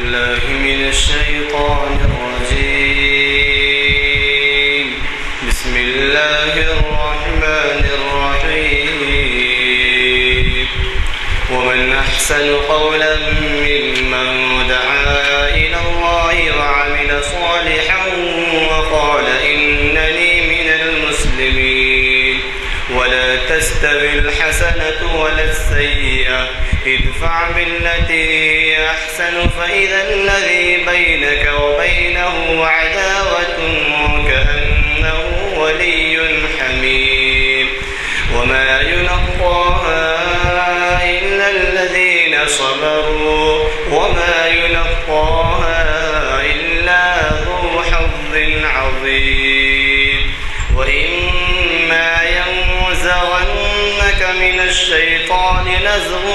بالله من الشيطان الرجيم. بسم الله الرحمن الرحيم. ومن أحسن قولا ممن دعا إلى الله وعمل صالحا وقال إنني من المسلمين. ولا تستوي الحسنة ولا السيئة ادفع بالتي هي أحسن فإذا الذي بينك وبينه عداوة كأنه ولي حميم. وما يلقاها إلا الذين صبروا وما يلقاها إلا ذو حظ عظيم. وإما ينزغنك من الشيطان نزغ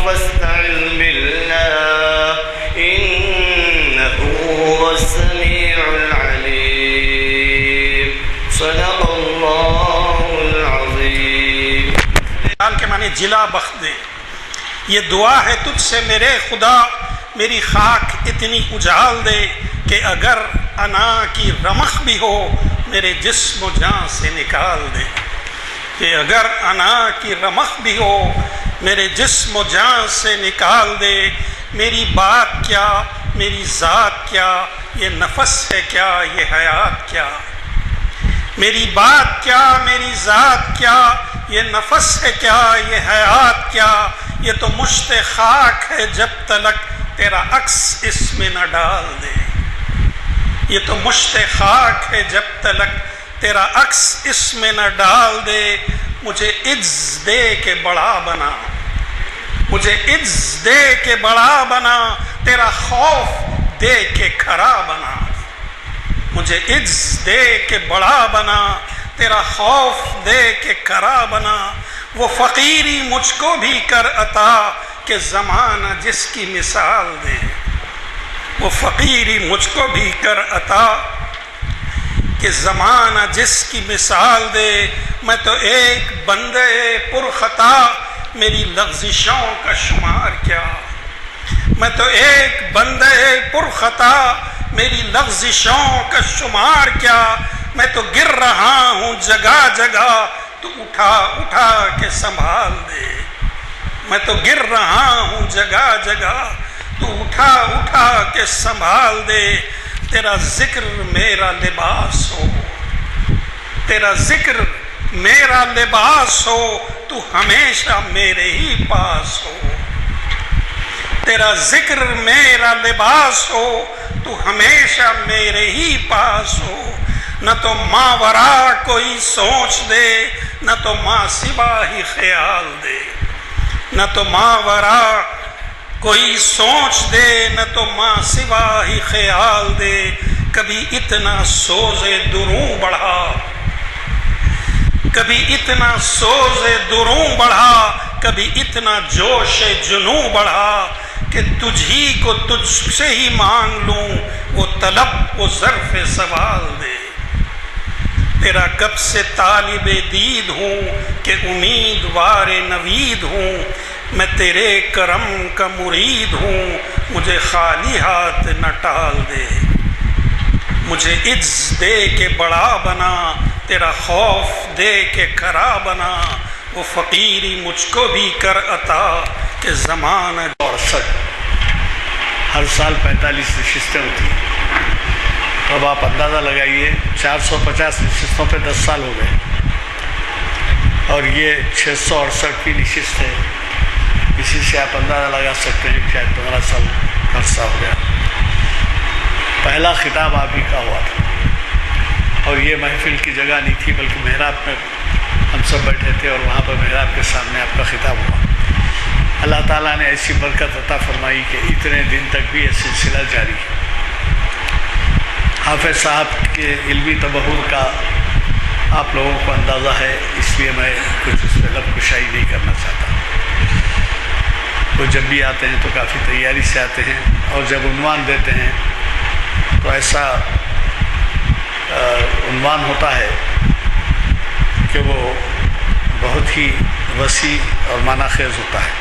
فاستعذ بالله إنه هو السميع العليم. صدق الله العظيم. کے معنی جلا بخت دے. یہ دعا ہے تجھ سے میرے خدا، میری خاک اتنی اجال دے کہ اگر انا کی رمق بھی ہو میرے جسم و جان سے نکال دے. کہ اگر انا کی رمق بھی ہو میرے جسم و جان سے نکال دے. میری بات کیا، میری ذات کیا، یہ نفس ہے کیا، یہ حیات کیا. میری بات کیا، میری ذات کیا، یہ نفس ہے کیا، یہ حیات کیا. یہ تو مشت خاک ہے جب تلک تیرا عکس اس میں نہ ڈال دے. یہ تو مشت خاک ہے جب تلک تیرا عکس اس میں نہ ڈال دے. مجھے عز دے کے بڑا بنا، مجھے عز دے کے بڑا بنا، تیرا خوف دے کے کھرا بنا. مجھے عز دے کے بڑا بنا، تیرا خوف دے کے کھرا بنا. وہ فقیری مجھ کو بھی کر عطا کہ زمانہ جس کی مثال دے. وہ فقیری مجھ کو بھی کر عطا کہ زمانہ جس کی مثال دے. میں تو ایک بندے پرخطا، میری لغزشوں کا شمار کیا. میں تو ایک بندے پرخطا، میری لغزشوں کا شمار کیا. میں تو گر رہا ہوں جگہ جگہ، تو اٹھا اٹھا کے سنبھال دے. میں تو گر رہا ہوں جگہ جگہ، تو اٹھا اٹھا کے سنبھال دے. تیرا ذکر میرا لباس ہو، تیرا ذکر میرا لباس ہو، تو ہمیشہ میرے ہی پاس ہو. تیرا ذکر میرا لباس ہو، تو ہمیشہ میرے ہی پاس ہو. نہ تو ماورا کوئی سوچ دے، نہ تو ماں سوا ہی خیال دے. نہ تو ماورا کوئی سوچ دے، نہ تو ماں سوا ہی خیال دے. کبھی اتنا سوز دروں بڑھا، کبھی اتنا سوز دروں بڑھا، کبھی اتنا جوش جنوں بڑھا کہ تجھی کو تجھ سے ہی مانگ لوں، وہ طلب وہ ظرف سوال دے. تیرا کب سے طالب دید ہوں کہ امیدوار نوید ہوں. میں تیرے کرم کا مرید ہوں، مجھے خالی ہاتھ نہ ٹال دے. مجھے عز دے کے بڑا بنا، تیرا خوف دے کے کھرا بنا. وہ فقیری مجھ کو بھی کر عطا کہ زمانہ. 68 ہر سال 45 نشستیں ہوتی ہیں. اب آپ اندازہ لگائیے 450 نشستوں پہ 10 سال ہو گئے، اور یہ 668 نشست ہے. اسی سے آپ اندازہ لگا سکتے ہیں کہ شاید 15 سال عرصہ ہو گیا. پہلا خطاب آپ ہی کا ہوا تھا، اور یہ محفل کی جگہ نہیں تھی بلکہ محراب میں ہم سب بیٹھے تھے، اور وہاں پر محراب کے سامنے آپ کا خطاب ہوا. اللہ تعالیٰ نے ایسی برکت عطا فرمائی کہ اتنے دن تک بھی یہ سلسلہ جاری ہے. حافظ صاحب کے علمی تبحر کا آپ لوگوں کو اندازہ ہے، اس لیے میں کچھ اس پہ لب کشائی نہیں کرنا چاہتا. وہ جب بھی آتے ہیں تو کافی تیاری سے آتے ہیں، اور جب عنوان دیتے ہیں تو ایسا عنوان ہوتا ہے کہ وہ بہت ہی وسیع اور معنی خیز ہوتا ہے.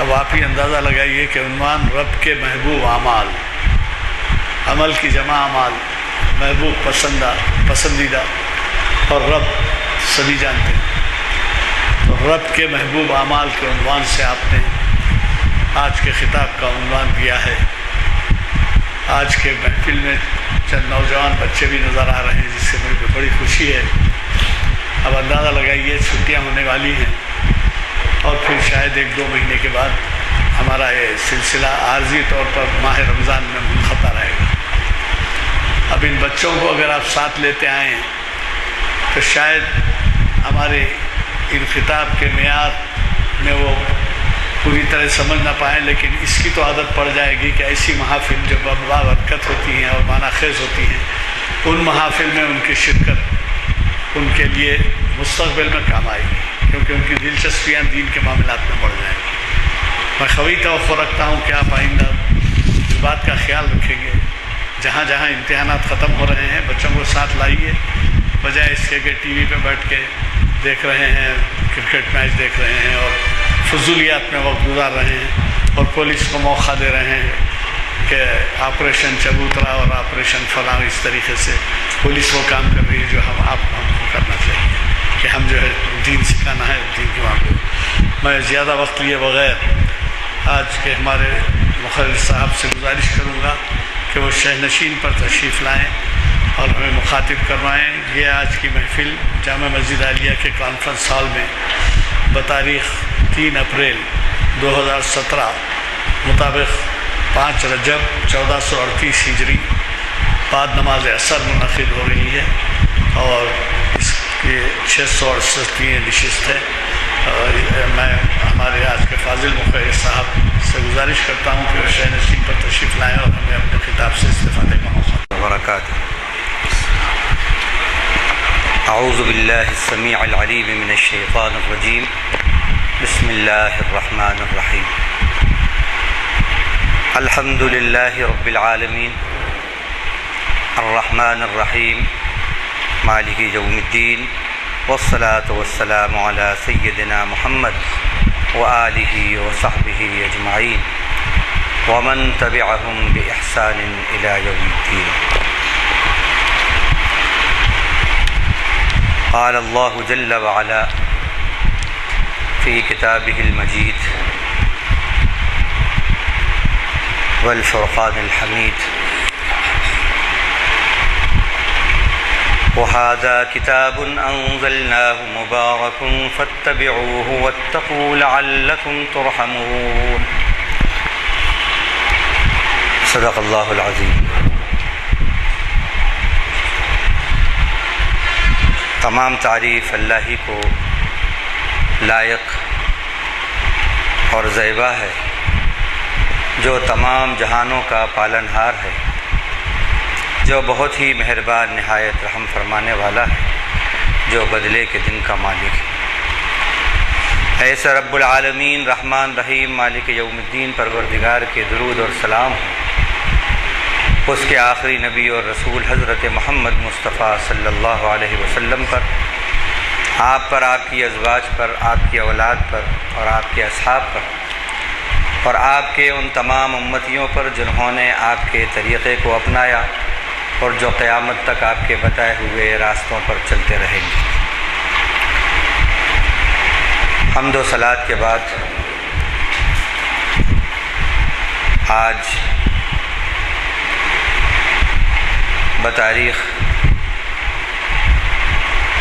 اب آپ ہی اندازہ لگائیے کہ عنوان رب کے محبوب اعمال، عمل کی جمع اعمال، محبوب پسندیدہ، اور رب سبھی جانتے ہیں، تو رب کے محبوب اعمال کے عنوان سے آپ نے آج کے خطاب کا عنوان دیا ہے۔ آج کے محفل میں چند نوجوان بچے بھی نظر آ رہے ہیں، جس سے مجھے بڑی خوشی ہے۔ اب اندازہ لگائیے چھٹیاں ہونے والی ہیں، اور پھر شاید 1-2 مہینے کے بعد ہمارا یہ سلسلہ عارضی طور پر ماہ رمضان میں منقطع رہے گا۔ اب ان بچوں کو اگر آپ ساتھ لیتے آئیں تو شاید ہمارے ان خطاب کے معیار میں وہ پوری طرح سمجھ نہ پائیں، لیکن اس کی تو عادت پڑ جائے گی کہ ایسی محافل جو بابرکت ہوتی ہیں اور معنی خیز ہوتی ہیں، ان محافل میں ان کی شرکت ان کے لیے مستقبل میں کام آئے گی، کیونکہ ان کی دلچسپیاں دین کے معاملات میں بڑھ جائیں گی۔ میں قوی توقع رکھتا ہوں کہ آپ آئندہ اس بات کا خیال رکھیں گے، جہاں جہاں امتحانات ختم ہو رہے ہیں بچوں کو ساتھ لائیے، بجائے اس کے کہ ٹی وی پہ بیٹھ کے دیکھ رہے ہیں، کرکٹ میچ دیکھ رہے ہیں اور فضولیات میں وقت گزار رہے ہیں، اور پولیس کو موقع دے رہے ہیں کہ آپریشن چبوترا اور آپریشن فلاں، اس طریقے سے پولیس وہ کام کر رہی ہے جو ہم کو کرنا چاہیے کہ ہم جو ہے دین سکھانا ہے، دین کے معاملے میں زیادہ وقت لیے بغیر آج کے ہمارے مخرج صاحب سے گزارش کروں گا کہ وہ شہ نشین پر تشریف لائیں اور ہمیں مخاطب کروائیں۔ یہ آج کی محفل جامع مسجد عالیہ کے کانفرنس ہال میں بتاریخ 3 اپریل 2017 مطابق 5 رجب 1438 ہجری بعد نماز عصر منعقد ہو رہی ہے، اور اس کی 668 نشست ہے۔ اور میں ہمارے آج کے فاضل مخرج صاحب سے گزارش کرتا ہوں کہ وہ شہ نشین پر تشریف لائیں اور ہمیں اپنے خطاب سے استفادے کا موقع وبرکاتہ۔ اعوذ باللہ السمیع العلیم من الشیطان الرجیم، بسم اللہ الرحمن الرحیم۔ الحمد للہ رب العالمین، الرحمن الرحیم، مالک یوم الدین، والصلاة والسلام علی سیدنا محمد وآلہ وصحبہ اجمعین ومن تبعہم بإحسان الی یوم الدین۔ قال اللہ جل وعلا فی کتابہ المجید والفرقان الحمید، وهذا كتاب أنزلناه مبارك فاتبعوه واتقوا لعلكم ترحمون۔ صدق اللہ العظیم۔ تمام تعریف اللہ ہی کو لائق اور زیبا ہے، جو تمام جہانوں کا پالنہار ہے، جو بہت ہی مہربان نہایت رحم فرمانے والا ہے، جو بدلے کے دن کا مالک ہے۔ ایسا رب العالمین رحمان رحیم مالک یوم الدین پروردگار کے درود اور سلام ہو اس کے آخری نبی اور رسول حضرت محمد مصطفیٰ صلی اللہ علیہ وسلم پر، آپ پر، آپ کی ازواج پر، آپ کی اولاد پر اور آپ کے اصحاب پر، اور آپ کے ان تمام امتیوں پر جنہوں نے آپ کے طریقے کو اپنایا اور جو قیامت تک آپ کے بتائے ہوئے راستوں پر چلتے رہیں گے۔ حمد و صلات کے بعد آج بتاریخ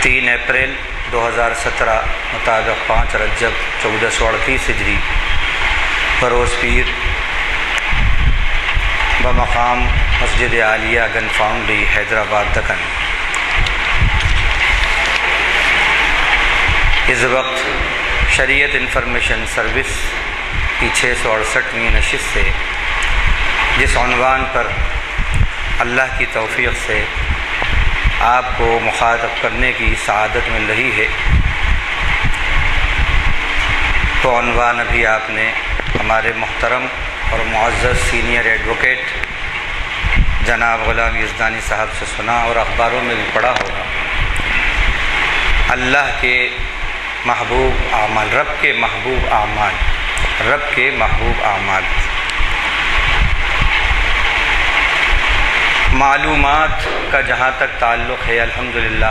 3 اپریل 2017 مطابق 5 رجب 1438 ہجری بروز پیر بمقام مسجد عالیہ گن فاؤنڈری حیدرآباد دکن، اس وقت شریعت انفارمیشن سروس کی 668ویں نشست سے جس عنوان پر اللہ کی توفیق سے آپ کو مخاطب کرنے کی سعادت مل رہی ہے، تو عنوان ابھی آپ نے ہمارے محترم اور معزز سینئر ایڈوکیٹ جناب غلام یزدانی صاحب سے سنا اور اخباروں میں بھی پڑھا ہوگا۔ اللہ کے محبوب اعمال، رب کے محبوب اعمال، رب کے محبوب اعمال۔ معلومات کا جہاں تک تعلق ہے، الحمدللہ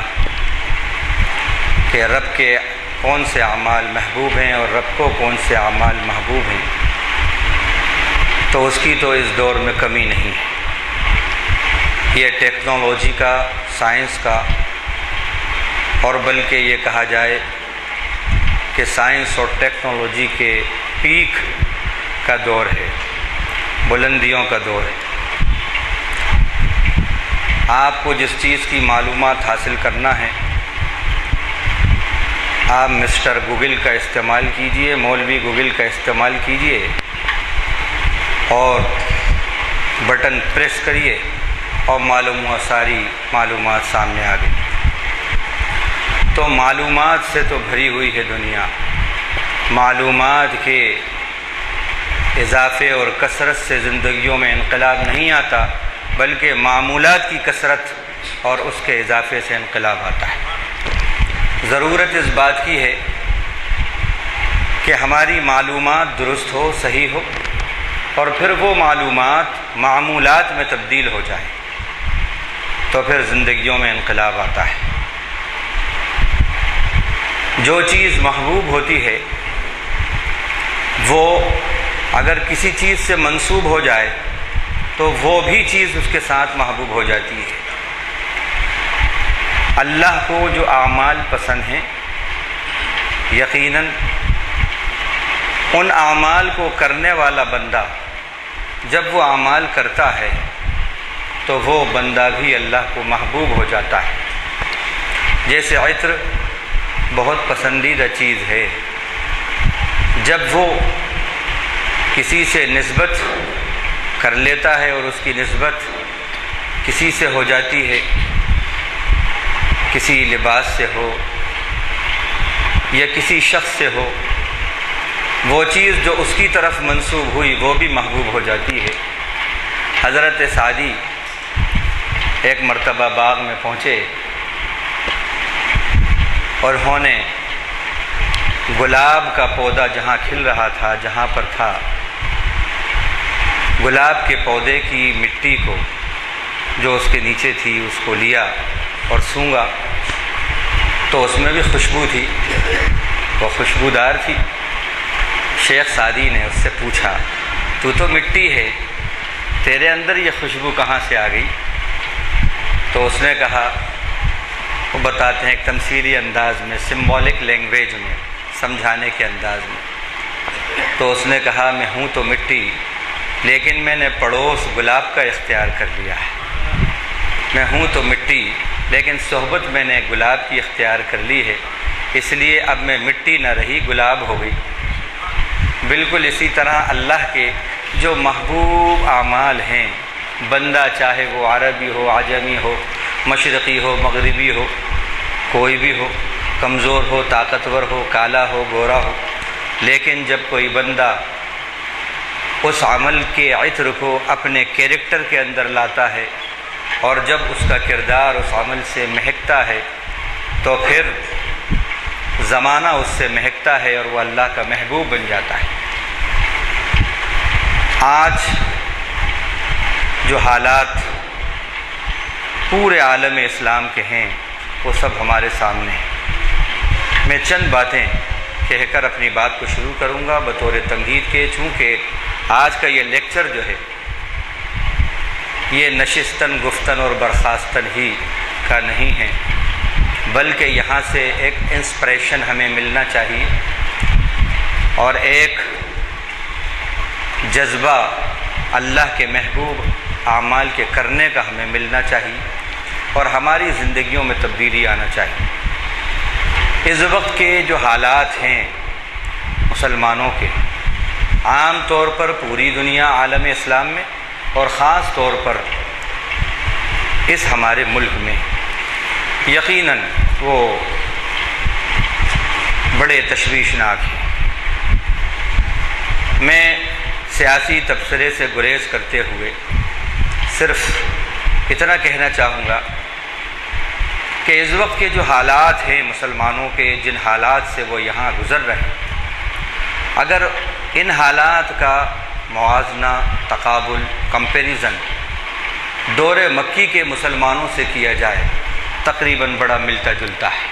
کہ رب کے کون سے اعمال محبوب ہیں اور رب کو کون سے اعمال محبوب ہیں، تو اس کی تو اس دور میں کمی نہیں ہے۔ یہ ٹیکنالوجی کا، سائنس کا، اور بلکہ یہ کہا جائے کہ سائنس اور ٹیکنالوجی کے پیک کا دور ہے، بلندیوں کا دور ہے۔ آپ کو جس چیز کی معلومات حاصل کرنا ہے، آپ مسٹر گوگل کا استعمال کیجئے، مولوی گوگل کا استعمال کیجئے اور بٹن پریس کریے اور معلوم ہوا ساری معلومات سامنے آ گئی۔ تو معلومات سے تو بھری ہوئی ہے دنیا۔ معلومات کے اضافے اور کثرت سے زندگیوں میں انقلاب نہیں آتا، بلکہ معمولات کی کثرت اور اس کے اضافے سے انقلاب آتا ہے۔ ضرورت اس بات کی ہے کہ ہماری معلومات درست ہو، صحیح ہو، اور پھر وہ معلومات معمولات میں تبدیل ہو جائے، تو پھر زندگیوں میں انقلاب آتا ہے۔ جو چیز محبوب ہوتی ہے وہ اگر کسی چیز سے منسوب ہو جائے تو وہ بھی چیز اس کے ساتھ محبوب ہو جاتی ہے۔ اللہ کو جو اعمال پسند ہیں، یقیناً ان اعمال کو کرنے والا بندہ جب وہ اعمال کرتا ہے تو وہ بندہ بھی اللہ کو محبوب ہو جاتا ہے۔ جیسے عطر بہت پسندیدہ چیز ہے، جب وہ کسی سے نسبت کر لیتا ہے اور اس کی نسبت کسی سے ہو جاتی ہے، کسی لباس سے ہو یا کسی شخص سے ہو، وہ چیز جو اس کی طرف منسوب ہوئی وہ بھی محبوب ہو جاتی ہے۔ حضرت سعدی ایک مرتبہ باغ میں پہنچے اور انہوں نے گلاب کا پودا جہاں کھل رہا تھا، جہاں پر تھا، گلاب کے پودے کی مٹی کو جو اس کے نیچے تھی اس کو لیا اور سونگا تو اس میں بھی خوشبو تھی، وہ خوشبودار تھی۔ شیخ سعدی نے اس سے پوچھا، تو مٹی ہے، تیرے اندر یہ خوشبو کہاں سے آ گئی؟ تو اس نے کہا، وہ بتاتے ہیں ایک تمثیلی انداز میں، سمبولک لینگویج میں، سمجھانے کے انداز میں، تو اس نے کہا میں ہوں تو مٹی، لیکن میں نے پڑوس گلاب کا اختیار کر لیا ہے۔ میں ہوں تو مٹی لیکن صحبت میں نے گلاب کی اختیار کر لی ہے، اس لیے اب میں مٹی نہ رہی، گلاب ہو گئی۔ بالکل اسی طرح اللہ کے جو محبوب اعمال ہیں، بندہ چاہے وہ عربی ہو، عجمی ہو، مشرقی ہو، مغربی ہو، کوئی بھی ہو، کمزور ہو، طاقتور ہو، کالا ہو، گورا ہو، لیکن جب کوئی بندہ اس عمل کے عطر کو اپنے کیریکٹر کے اندر لاتا ہے اور جب اس کا کردار اس عمل سے مہکتا ہے تو پھر زمانہ اس سے مہکتا ہے اور وہ اللہ کا محبوب بن جاتا ہے۔ آج جو حالات پورے عالم اسلام کے ہیں وہ سب ہمارے سامنے ہیں۔ میں چند باتیں کہہ کر اپنی بات کو شروع کروں گا بطور تمہید کے، چونکہ آج کا یہ لیکچر جو ہے یہ نشستن، گفتن اور برخاستن ہی کا نہیں ہے، بلکہ یہاں سے ایک انسپریشن ہمیں ملنا چاہیے اور ایک جذبہ اللہ کے محبوب اعمال کے کرنے کا ہمیں ملنا چاہیے اور ہماری زندگیوں میں تبدیلی آنا چاہیے۔ اس وقت کے جو حالات ہیں مسلمانوں کے، عام طور پر پوری دنیا عالم اسلام میں اور خاص طور پر اس ہمارے ملک میں، یقیناً وہ بڑے تشویشناک ہیں۔ میں سیاسی تبصرے سے گریز کرتے ہوئے صرف اتنا کہنا چاہوں گا کہ اس وقت کے جو حالات ہیں مسلمانوں کے، جن حالات سے وہ یہاں گزر رہے ہیں، اگر ان حالات کا موازنہ، تقابل، کمپیریزن دور مکی کے مسلمانوں سے کیا جائے تقریباً بڑا ملتا جلتا ہے۔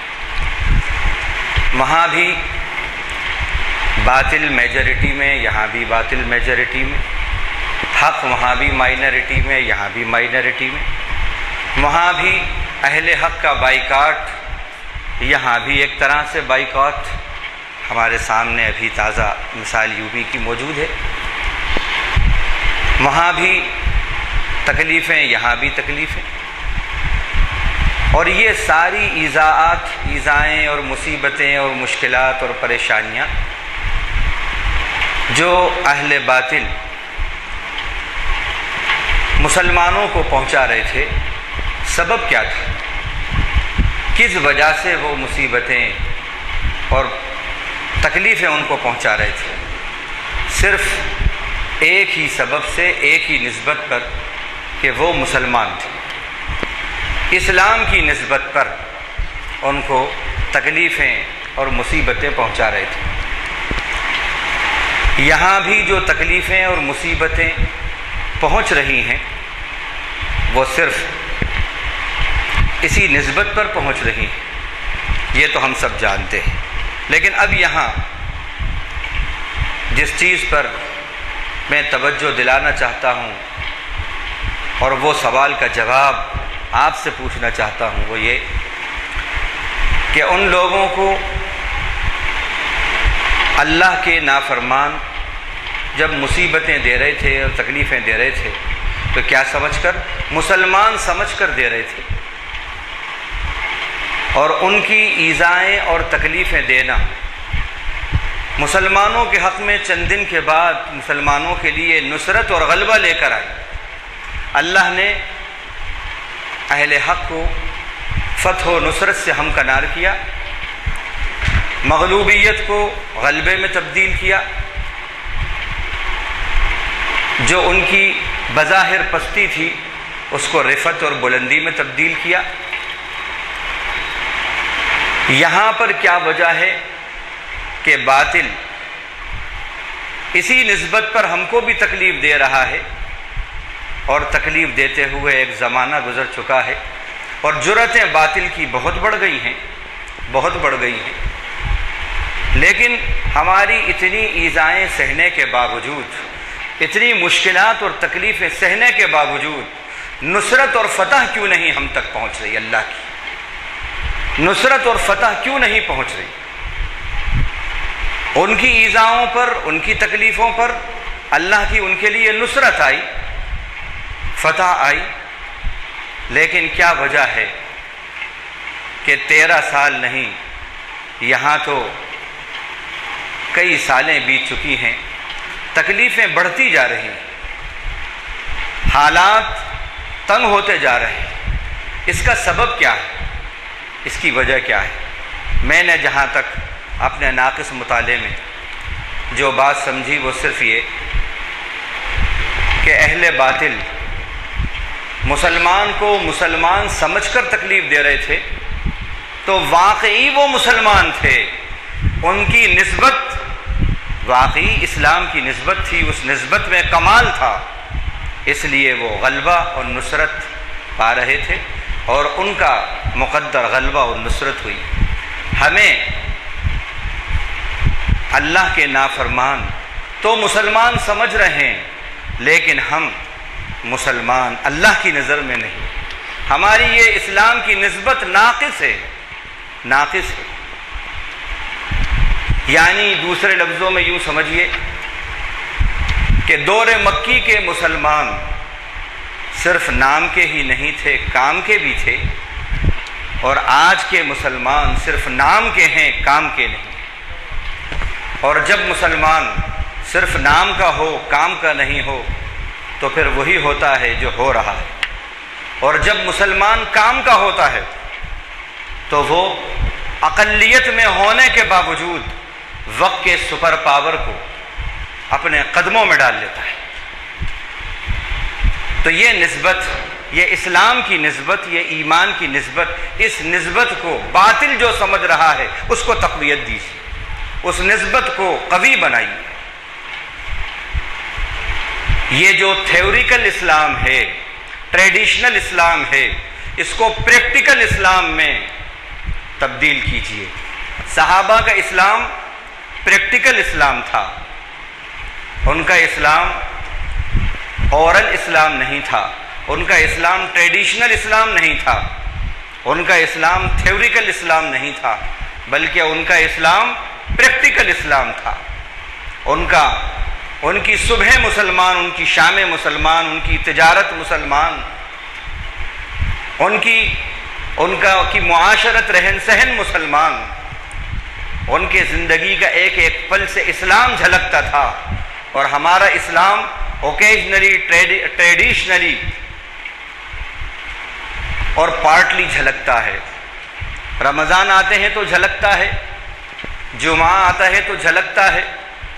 وہاں بھی باطل میجورٹی میں، یہاں بھی باطل میجورٹی میں، حق وہاں بھی مائنرٹی میں، یہاں بھی مائنرٹی میں، وہاں بھی اہل حق کا بائیکاٹ، یہاں بھی ایک طرح سے بائیکاٹ۔ ہمارے سامنے ابھی تازہ مثال یو پی کی موجود ہے، وہاں بھی تکلیفیں، یہاں بھی تکلیفیں، اور یہ ساری ایذائیں اور مصیبتیں اور مشکلات اور پریشانیاں جو اہل باطل مسلمانوں کو پہنچا رہے تھے، سبب کیا تھا؟ کس وجہ سے وہ مصیبتیں اور تکلیفیں ان کو پہنچا رہے تھے؟ صرف ایک ہی سبب سے، ایک ہی نسبت پر کہ وہ مسلمان تھے، اسلام کی نسبت پر ان کو تکلیفیں اور مصیبتیں پہنچا رہے تھے۔ یہاں بھی جو تکلیفیں اور مصیبتیں پہنچ رہی ہیں وہ صرف اسی نسبت پر پہنچ رہی ہیں، یہ تو ہم سب جانتے ہیں۔ لیکن اب یہاں جس چیز پر میں توجہ دلانا چاہتا ہوں اور وہ سوال کا جواب آپ سے پوچھنا چاہتا ہوں وہ یہ کہ ان لوگوں کو اللہ کے نافرمان جب مصیبتیں دے رہے تھے اور تکلیفیں دے رہے تھے تو کیا سمجھ کر؟ مسلمان سمجھ کر دے رہے تھے، اور ان کی ایذائیں اور تکلیفیں دینا مسلمانوں کے حق میں چند دن کے بعد مسلمانوں کے لیے نصرت اور غلبہ لے کر آئی۔ اللہ نے اہل حق کو فتح و نصرت سے ہمکنار کیا، مغلوبیت کو غلبے میں تبدیل کیا، جو ان کی بظاہر پستی تھی اس کو رفعت اور بلندی میں تبدیل کیا۔ یہاں پر کیا وجہ ہے کہ باطل اسی نسبت پر ہم کو بھی تکلیف دے رہا ہے، اور تکلیف دیتے ہوئے ایک زمانہ گزر چکا ہے، اور جرأتیں باطل کی بہت بڑھ گئی ہیں، بہت بڑھ گئی ہیں۔ لیکن ہماری اتنی ایذائیں سہنے کے باوجود، اتنی مشکلات اور تکلیفیں سہنے کے باوجود نصرت اور فتح کیوں نہیں ہم تک پہنچ رہی؟ اللہ کی نصرت اور فتح کیوں نہیں پہنچ رہی؟ ان کی ایذاؤں پر، ان کی تکلیفوں پر اللہ کی ان کے لیے نصرت آئی، فتح آئی، لیکن کیا وجہ ہے کہ 13 سال نہیں، یہاں تو کئی سالیں بیت چکی ہیں، تکلیفیں بڑھتی جا رہی ہیں، حالات تنگ ہوتے جا رہے ہیں۔ اس کا سبب کیا ہے؟ اس کی وجہ کیا ہے؟ میں نے جہاں تک اپنے ناقص مطالعے میں جو بات سمجھی وہ صرف یہ کہ اہل باطل مسلمان کو مسلمان سمجھ کر تکلیف دے رہے تھے، تو واقعی وہ مسلمان تھے، ان کی نسبت واقعی اسلام کی نسبت تھی، اس نسبت میں کمال تھا، اس لیے وہ غلبہ اور نصرت پا رہے تھے، اور ان کا مقدر غلبہ اور نصرت ہوئی۔ ہمیں اللہ کے نافرمان تو مسلمان سمجھ رہے ہیں، لیکن ہم مسلمان اللہ کی نظر میں نہیں، ہماری یہ اسلام کی نسبت ناقص ہے، ناقص ہے۔ یعنی دوسرے لفظوں میں یوں سمجھیے کہ دور مکی کے مسلمان صرف نام کے ہی نہیں تھے، کام کے بھی تھے، اور آج کے مسلمان صرف نام کے ہیں، کام کے نہیں۔ اور جب مسلمان صرف نام کا ہو، کام کا نہیں ہو، تو پھر وہی ہوتا ہے جو ہو رہا ہے، اور جب مسلمان کام کا ہوتا ہے تو وہ اقلیت میں ہونے کے باوجود وقت کے سپر پاور کو اپنے قدموں میں ڈال لیتا ہے۔ تو یہ نسبت، یہ اسلام کی نسبت، یہ ایمان کی نسبت، اس نسبت کو باطل جو سمجھ رہا ہے اس کو تقویت دیجیے، اس نسبت کو قوی بنائیے، یہ جو تھیوریکل اسلام ہے، ٹریڈیشنل اسلام ہے، اس کو پریکٹیکل اسلام میں تبدیل کیجیے۔ صحابہ کا اسلام پریکٹیکل اسلام تھا، ان کا اسلام اورل اسلام نہیں تھا، ان کا اسلام ٹریڈیشنل اسلام نہیں تھا، ان کا اسلام تھیوریکل اسلام نہیں تھا، بلکہ ان کا اسلام پریکٹیکل اسلام تھا۔ ان کی صبح مسلمان، ان کی شام مسلمان، ان کی تجارت مسلمان، ان کی معاشرت رہن سہن مسلمان، ان کے زندگی کا ایک ایک پل سے اسلام جھلکتا تھا، اور ہمارا اسلام اوکیجنلی، ٹریڈیشنلی اور پارٹلی جھلکتا ہے۔ رمضان آتے ہیں تو جھلکتا ہے، جمعہ آتا ہے تو جھلکتا ہے،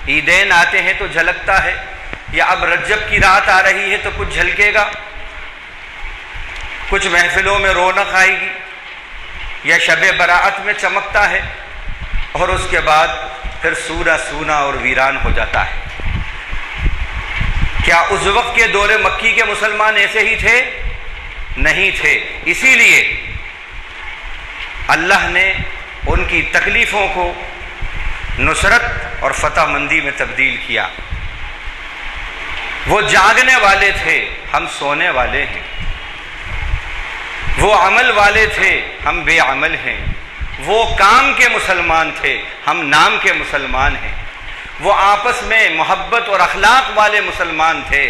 عیدین آتے ہیں تو جھلکتا ہے، یا اب رجب کی رات آ رہی ہے تو کچھ جھلکے گا، کچھ محفلوں میں رونق آئے گی، یا شب براءت میں چمکتا ہے، اور اس کے بعد پھر سونا سونا اور ویران ہو جاتا ہے۔ کیا اس وقت کے دور مکی کے مسلمان ایسے ہی تھے؟ نہیں تھے۔ اسی لیے اللہ نے ان کی تکلیفوں کو نصرت اور فتح مندی میں تبدیل کیا۔ وہ جاگنے والے تھے، ہم سونے والے ہیں۔ وہ عمل والے تھے، ہم بے عمل ہیں۔ وہ کام کے مسلمان تھے، ہم نام کے مسلمان ہیں۔ وہ آپس میں محبت اور اخلاق والے مسلمان تھے،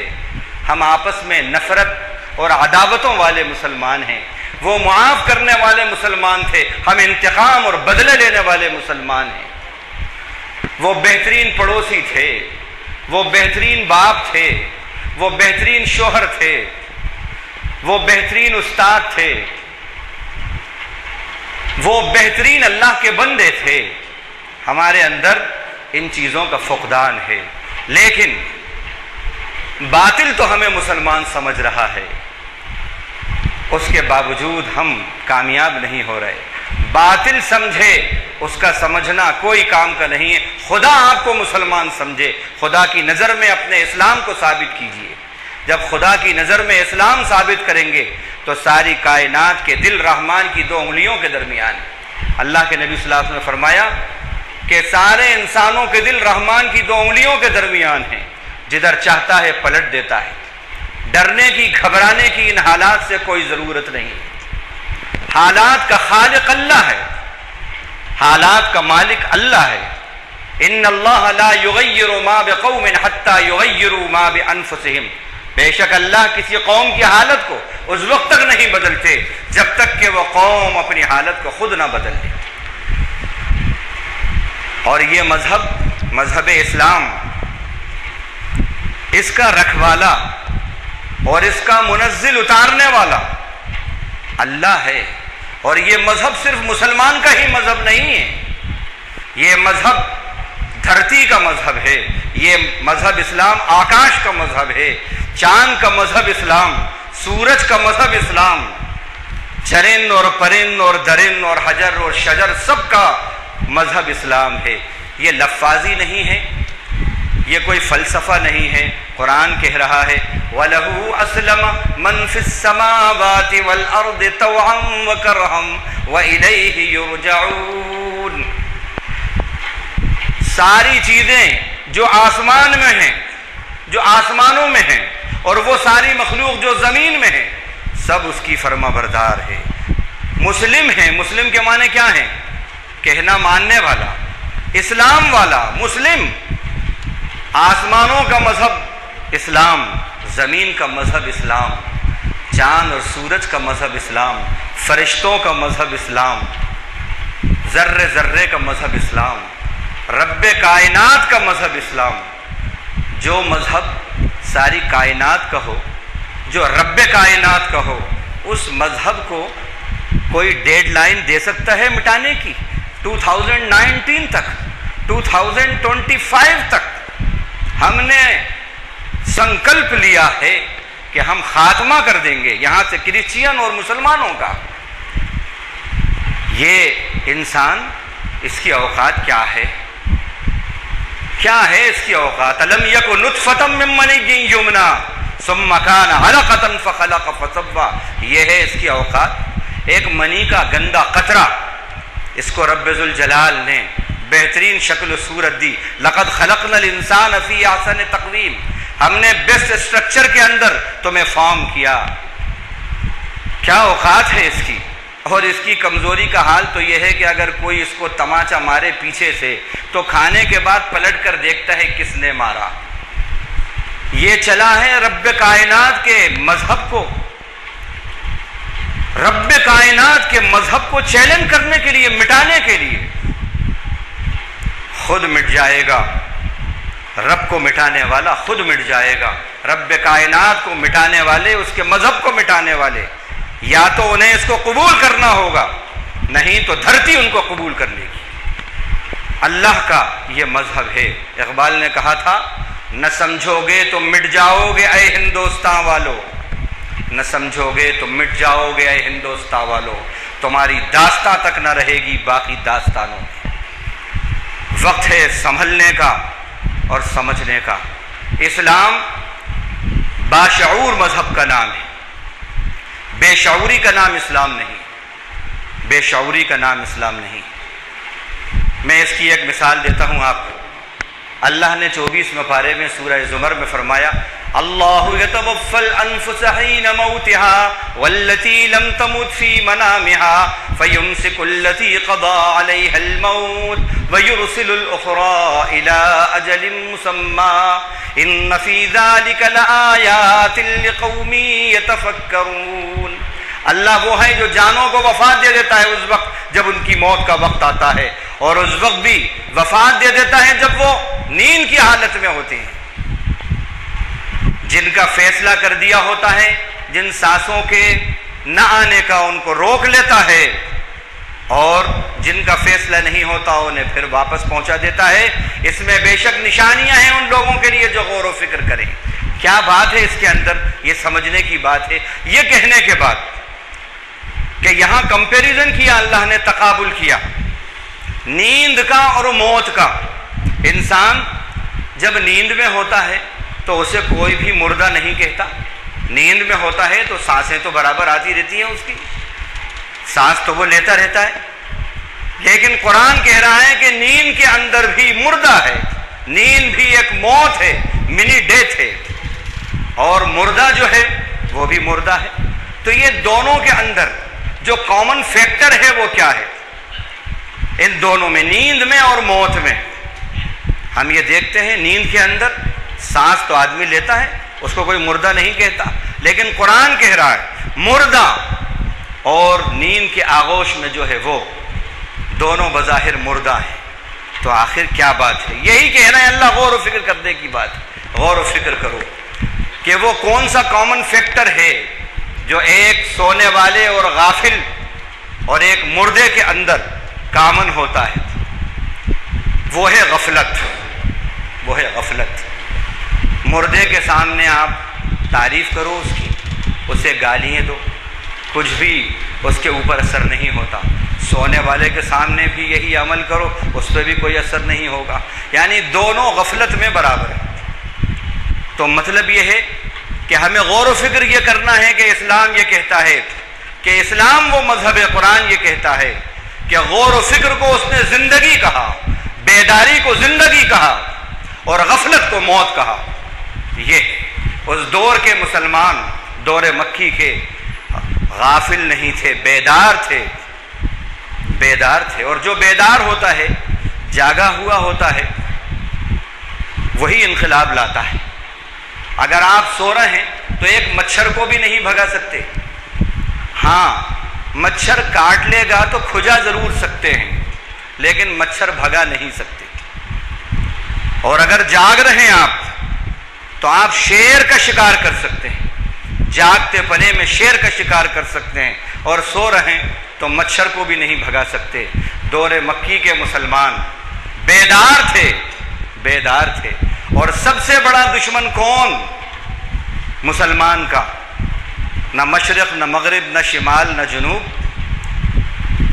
ہم آپس میں نفرت اور عداوتوں والے مسلمان ہیں۔ وہ معاف کرنے والے مسلمان تھے، ہم انتقام اور بدلہ لینے والے مسلمان ہیں۔ وہ بہترین پڑوسی تھے، وہ بہترین باپ تھے، وہ بہترین شوہر تھے، وہ بہترین استاد تھے، وہ بہترین اللہ کے بندے تھے۔ ہمارے اندر ان چیزوں کا فقدان ہے، لیکن باطل تو ہمیں مسلمان سمجھ رہا ہے، اس کے باوجود ہم کامیاب نہیں ہو رہے۔ باطل سمجھے، اس کا سمجھنا کوئی کام کا نہیں ہے۔ خدا آپ کو مسلمان سمجھے، خدا کی نظر میں اپنے اسلام کو ثابت کیجیے۔ جب خدا کی نظر میں اسلام ثابت کریں گے تو ساری کائنات کے دل رحمان کی دو انگلیوں کے درمیان ہے۔ اللہ کے نبی صلی اللہ علیہ وسلم نے فرمایا کہ سارے انسانوں کے دل رحمان کی دو انگلیوں کے درمیان ہیں، جدھر چاہتا ہے پلٹ دیتا ہے۔ ڈرنے کی، گھبرانے کی ان حالات سے کوئی ضرورت نہیں۔ حالات کا خالق اللہ ہے، حالات کا مالک اللہ ہے۔ ان اللہ لا یغیر ما بقوم حتی یغیروا ما بانفسہم، بے شک اللہ کسی قوم کی حالت کو اس وقت تک نہیں بدلتے جب تک کہ وہ قوم اپنی حالت کو خود نہ بدل لے۔ اور یہ مذہب اسلام، اس کا رکھوالا اور اس کا منزل اتارنے والا اللہ ہے۔ اور یہ مذہب صرف مسلمان کا ہی مذہب نہیں ہے، یہ مذہب دھرتی کا مذہب ہے، یہ مذہب اسلام آکاش کا مذہب ہے، چاند کا مذہب اسلام، سورج کا مذہب اسلام، چرند اور پرند اور درند اور حجر اور شجر سب کا مذہب اسلام ہے۔ یہ لفاظی نہیں ہے، یہ کوئی فلسفہ نہیں ہے۔ قرآن کہہ رہا ہے وَلَهُ أَسْلَمَ مَنْ فِي السَّمَاوَاتِ وَالْأَرْضِ طَوْعًا وَكَرْهًا وَإِلَيْهِ يُرْجَعُونَ۔ ساری چیزیں جو آسمان میں ہیں، جو آسمانوں میں ہیں، اور وہ ساری مخلوق جو زمین میں ہیں، سب اس کی فرما بردار ہے۔ مسلم ہیں، مسلم کے معنی کیا ہیں؟ کہنا ماننے والا، اسلام والا، مسلم۔ آسمانوں کا مذہب اسلام، زمین کا مذہب اسلام، چاند اور سورج کا مذہب اسلام، فرشتوں کا مذہب اسلام، ذرے ذرے کا مذہب اسلام، رب کائنات کا مذہب اسلام۔ جو مذہب ساری کائنات کا ہو، جو رب کائنات کا ہو، اس مذہب کو کوئی ڈیڈ لائن دے سکتا ہے مٹانے کی؟ 2019 تک، 2025 تک ہم نے سنکلپ لیا ہے کہ ہم خاتمہ کر دیں گے یہاں سے کرسچین اور مسلمانوں کا۔ یہ انسان، اس کی اوقات کیا ہے؟ کیا ہے اس کی اوقات؟ الم یک نطفۃ من منی یمنا ثم کان علقۃ فخلق فسوی، یہ ہے اس کی اوقات، ایک منی کا گندا قطرہ، اس کو رب ذوالجلال نے بہترین شکل و صورت دی. لقد خلقنا الانسان فی احسن تقویم، ہم نے بیسٹ اسٹرکچر کے اندر تمہیں فارم کیا. کیا اوقات ہے اس کی. اور اس کی کمزوری کا حال تو یہ ہے کہ اگر کوئی اس کو تماچا مارے پیچھے سے تو کھانے کے بعد پلٹ کر دیکھتا ہے کس نے مارا. یہ چلا ہے رب کائنات کے مذہب کو، رب کائنات کے مذہب کو چیلنج کرنے کے لیے، مٹانے کے لیے. خود مٹ جائے گا، رب کو مٹانے والا خود مٹ جائے گا. رب کائنات کو مٹانے والے، اس کے مذہب کو مٹانے والے، یا تو انہیں اس کو قبول کرنا ہوگا، نہیں تو دھرتی ان کو قبول کر لے گی. اللہ کا یہ مذہب ہے. اقبال نے کہا تھا، نہ سمجھو گے تو مٹ جاؤ گے اے ہندوستان والو، نہ سمجھو گے تو مٹ جاؤ گے اے ہندوستان والو، تمہاری داستان تک نہ رہے گی باقی داستانوں میں. وقت ہے سنبھلنے کا اور سمجھنے کا. اسلام باشعور مذہب کا نام ہے، بے شعوری کا نام اسلام نہیں، بے شعوری کا نام اسلام نہیں. میں اس کی ایک مثال دیتا ہوں آپ کو. اللہ نے 24ویں پارے میں سورہ زمر میں فرمایا، اللہ یتوفی الانفس حین موتها والتی لم تمت فی منامها فیمسک التی قضی علیها الموت ویرسل الاخرى الى اجل مسمى ان فی ذلک لآیات لقوم یتفکرون. اللہ وہ ہے جو جانوں کو وفات دے دیتا ہے اس وقت جب ان کی موت کا وقت آتا ہے، اور اس وقت بھی وفات دے دیتا ہے جب وہ نیند کی حالت میں ہوتے ہیں. جن کا فیصلہ کر دیا ہوتا ہے، جن سانسوں کے نہ آنے کا ان کو روک لیتا ہے، اور جن کا فیصلہ نہیں ہوتا انہیں پھر واپس پہنچا دیتا ہے. اس میں بے شک نشانیاں ہیں ان لوگوں کے لیے جو غور و فکر کریں. کیا بات ہے اس کے اندر؟ یہ سمجھنے کی بات ہے. یہ کہنے کے بعد کہ یہاں کمپیریزن کیا اللہ نے، تقابل کیا نیند کا اور موت کا. انسان جب نیند میں ہوتا ہے تو اسے کوئی بھی مردہ نہیں کہتا. نیند میں ہوتا ہے تو سانسیں تو برابر آتی رہتی ہیں، اس کی سانس تو وہ لیتا رہتا ہے. لیکن قرآن کہہ رہا ہے کہ نیند کے اندر بھی مردہ ہے، نیند بھی ایک موت ہے، منی ڈیتھ ہے، اور مردہ جو ہے وہ بھی مردہ ہے. تو یہ دونوں کے اندر جو کامن فیکٹر ہے وہ کیا ہے؟ ان دونوں میں، نیند میں اور موت میں. ہم یہ دیکھتے ہیں نیند کے اندر سانس تو آدمی لیتا ہے، اس کو کوئی مردہ نہیں کہتا. لیکن قرآن کہہ رہا ہے مردہ اور نیند کے آغوش میں جو ہے وہ دونوں بظاہر مردہ ہیں. تو آخر کیا بات ہے؟ یہی کہہ رہے ہیں اللہ، غور و فکر کرنے کی بات. غور و فکر کرو کہ وہ کون سا کامن فیکٹر ہے جو ایک سونے والے اور غافل اور ایک مردے کے اندر کامن ہوتا ہے. وہ ہے غفلت، وہ ہے غفلت. مردے کے سامنے آپ تعریف کرو اس کی، اسے گالیاں دو، کچھ بھی اس کے اوپر اثر نہیں ہوتا. سونے والے کے سامنے بھی یہی عمل کرو، اس پہ بھی کوئی اثر نہیں ہوگا. یعنی دونوں غفلت میں برابر ہیں. تو مطلب یہ ہے کہ ہمیں غور و فکر یہ کرنا ہے کہ اسلام یہ کہتا ہے کہ اسلام وہ مذہب قرآن یہ کہتا ہے کہ غور و فکر کو اس نے زندگی کہا، بیداری کو زندگی کہا، اور غفلت کو موت کہا. یہ اس دور کے مسلمان، دور مکی کے، غافل نہیں تھے، بیدار تھے، بیدار تھے. اور جو بیدار ہوتا ہے، جاگا ہوا ہوتا ہے، وہی انقلاب لاتا ہے. اگر آپ سو رہے ہیں تو ایک مچھر کو بھی نہیں بھگا سکتے. ہاں مچھر کاٹ لے گا تو کھجا ضرور سکتے ہیں، لیکن مچھر بھگا نہیں سکتے. اور اگر جاگ رہے ہیں آپ تو آپ شیر کا شکار کر سکتے ہیں، جاگتے پنے میں شیر کا شکار کر سکتے ہیں. اور سو رہے ہیں تو مچھر کو بھی نہیں بھگا سکتے. دور مکی کے مسلمان بیدار تھے، بیدار تھے. اور سب سے بڑا دشمن کون؟ مسلمان کا. نہ مشرق نہ مغرب نہ شمال نہ جنوب،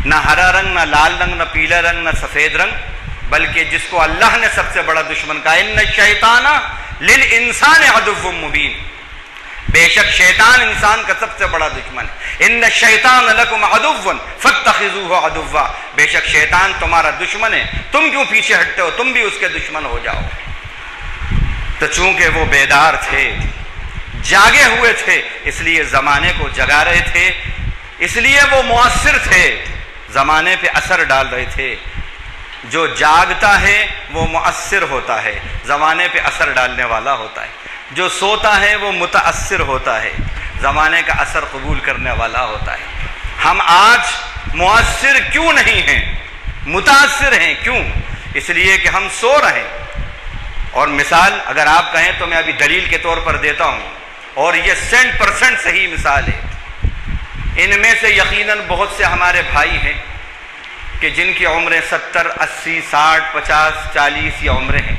نہ ہرا رنگ نہ لال رنگ نہ پیلا رنگ نہ سفید رنگ. بلکہ جس کو اللہ نے سب سے بڑا دشمن کہا، ان الشیطان للانسان عدو مبین، بے شک شیطان انسان کا سب سے بڑا دشمن ہے۔ ان الشیطان لکم عدو فاتخذوہ عدوا، بے شک شیطان تمہارا دشمن ہے، تم کیوں پیچھے ہٹتے ہو، تم بھی اس کے دشمن ہو جاؤ۔ تو چونکہ وہ بیدار تھے، جاگے ہوئے تھے، اس لیے زمانے کو جگا رہے تھے، اس لیے وہ مؤثر تھے، زمانے پہ اثر ڈال رہے تھے۔ جو جاگتا ہے وہ مؤثر ہوتا ہے، زمانے پہ اثر ڈالنے والا ہوتا ہے۔ جو سوتا ہے وہ متاثر ہوتا ہے، زمانے کا اثر قبول کرنے والا ہوتا ہے۔ ہم آج مؤثر کیوں نہیں ہیں، متاثر ہیں کیوں؟ اس لیے کہ ہم سو رہے ہیں۔ اور مثال اگر آپ کہیں تو میں ابھی دلیل کے طور پر دیتا ہوں، اور یہ 100% صحیح مثال ہے۔ ان میں سے یقیناً بہت سے ہمارے بھائی ہیں کہ جن کی عمریں 70 80 60 50 40 یہ عمریں ہیں،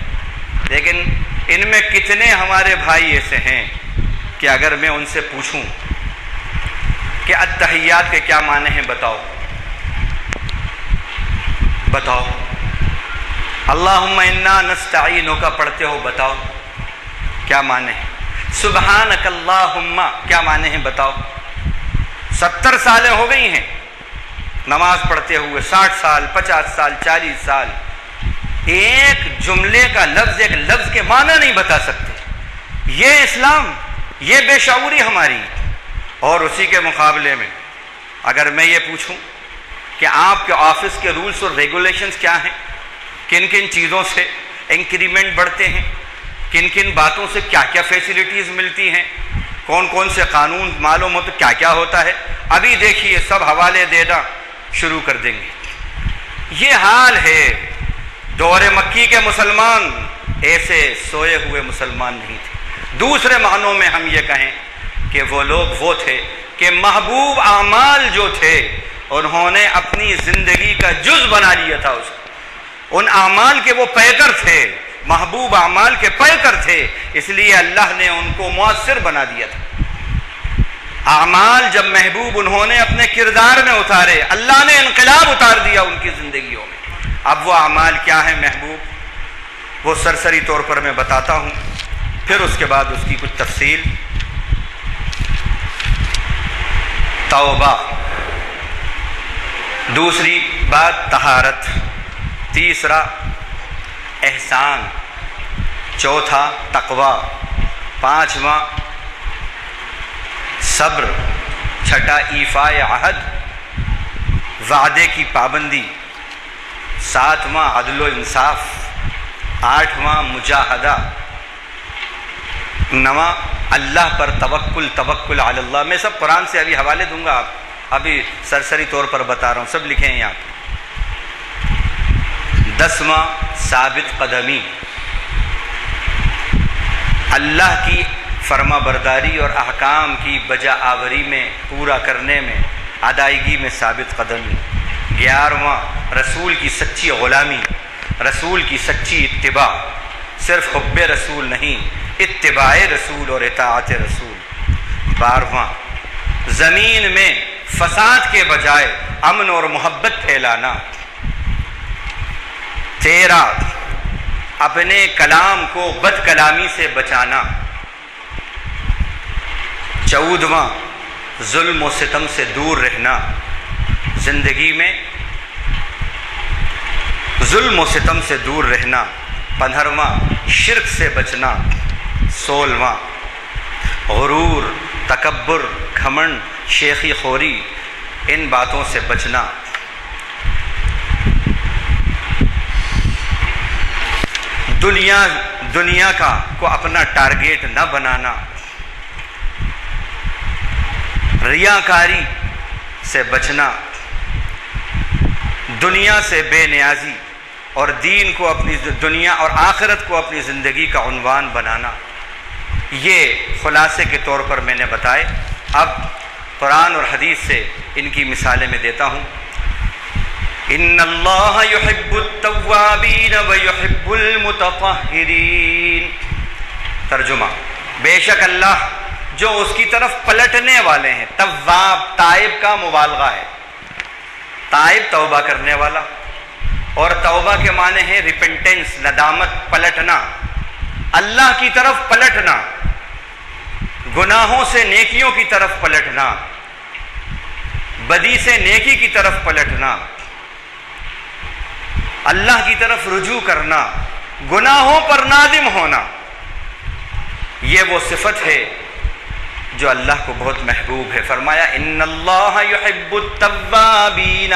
لیکن ان میں کتنے ہمارے بھائی ایسے ہیں کہ اگر میں ان سے پوچھوں کہ التحیات کے کیا معنی ہیں، بتاؤ اللہم انا نستعینک پڑھتے ہو، بتاؤ کیا معنی ہے، سبحانک اللہم کیا معنی ہیں، بتاؤ۔ 70 سالیں ہو گئی ہیں نماز پڑھتے ہوئے، 60 سال 50 سال 40 سال، ایک جملے کا لفظ، ایک لفظ کے معنی نہیں بتا سکتے۔ یہ اسلام، یہ بے شعوری ہماری۔ اور اسی کے مقابلے میں اگر میں یہ پوچھوں کہ آپ کے آفس کے رولز اور ریگولیشنز کیا ہیں، کن کن چیزوں سے انکریمنٹ بڑھتے ہیں، کن کن باتوں سے کیا کیا فیسلٹیز ملتی ہیں، کون کون سے قانون معلوم ہو تو کیا کیا ہوتا ہے، ابھی دیکھیے سب حوالے دینا شروع کر دیں گے۔ یہ حال ہے۔ دور مکی کے مسلمان ایسے سوئے ہوئے مسلمان نہیں تھے۔ دوسرے معنوں میں ہم یہ کہیں کہ وہ لوگ وہ تھے کہ محبوب اعمال جو تھے انہوں نے اپنی زندگی کا جز بنا لیا تھا، اس کو، ان اعمال کے وہ پیکر تھے، محبوب اعمال کے پیکر تھے، اس لیے اللہ نے ان کو مؤثر بنا دیا تھا۔ اعمال جب محبوب انہوں نے اپنے کردار میں اتارے، اللہ نے انقلاب اتار دیا ان کی زندگیوں میں۔ اب وہ اعمال کیا ہیں محبوب، وہ سرسری طور پر میں بتاتا ہوں، پھر اس کے بعد اس کی کچھ تفصیل۔ توبہ، دوسری بات طہارت، تیسرا احسان، چوتھا تقوی، پانچواں صبر، چھٹا ایفاء عہد، وعدے کی پابندی، ساتواں عدل و انصاف، آٹھواں مجاہدہ، نواں اللہ پر توکل علی اللہ۔ میں سب قرآن سے ابھی حوالے دوں گا، آپ ابھی سرسری طور پر بتا رہا ہوں، سب لکھے ہیں یہاں پہ۔ دسواں ثابت قدمی، اللہ کی فرما برداری اور احکام کی بجا آوری میں، پورا کرنے میں، ادائیگی میں ثابت قدمی۔ 11واں رسول کی سچی غلامی، رسول کی سچی اتباع، صرف حب رسول نہیں، اتباع رسول اور اطاعت رسول۔ 12واں زمین میں فساد کے بجائے امن اور محبت پھیلانا۔ 13 اپنے کلام کو بد کلامی سے بچانا۔ 14واں ظلم و ستم سے دور رہنا، زندگی میں ظلم و ستم سے دور رہنا۔ 15واں شرک سے بچنا۔ 16واں غرور، تکبر، گھمنڈ، شیخی خوری، ان باتوں سے بچنا۔ دنیا کو اپنا ٹارگیٹ نہ بنانا، ریاکاری سے بچنا، دنیا سے بے نیازی اور دین کو اپنی دنیا اور آخرت کو اپنی زندگی کا عنوان بنانا۔ یہ خلاصے کے طور پر میں نے بتائے۔ اب قرآن اور حدیث سے ان کی مثالیں میں دیتا ہوں۔ ان اللہ یحب التوابین ویحب المتطہرین۔ ترجمہ، بے شک اللہ جو اس کی طرف پلٹنے والے ہیں، تواب تائب کا مبالغہ ہے، تائب توبہ کرنے والا، اور توبہ کے معنی ہے ریپنٹنس، ندامت، پلٹنا، اللہ کی طرف پلٹنا، گناہوں سے نیکیوں کی طرف پلٹنا، بدی سے نیکی کی طرف پلٹنا، اللہ کی طرف رجوع کرنا، گناہوں پر نادم ہونا، یہ وہ صفت ہے جو اللہ کو بہت محبوب ہے۔ فرمایا ان اللہ یحب التوابین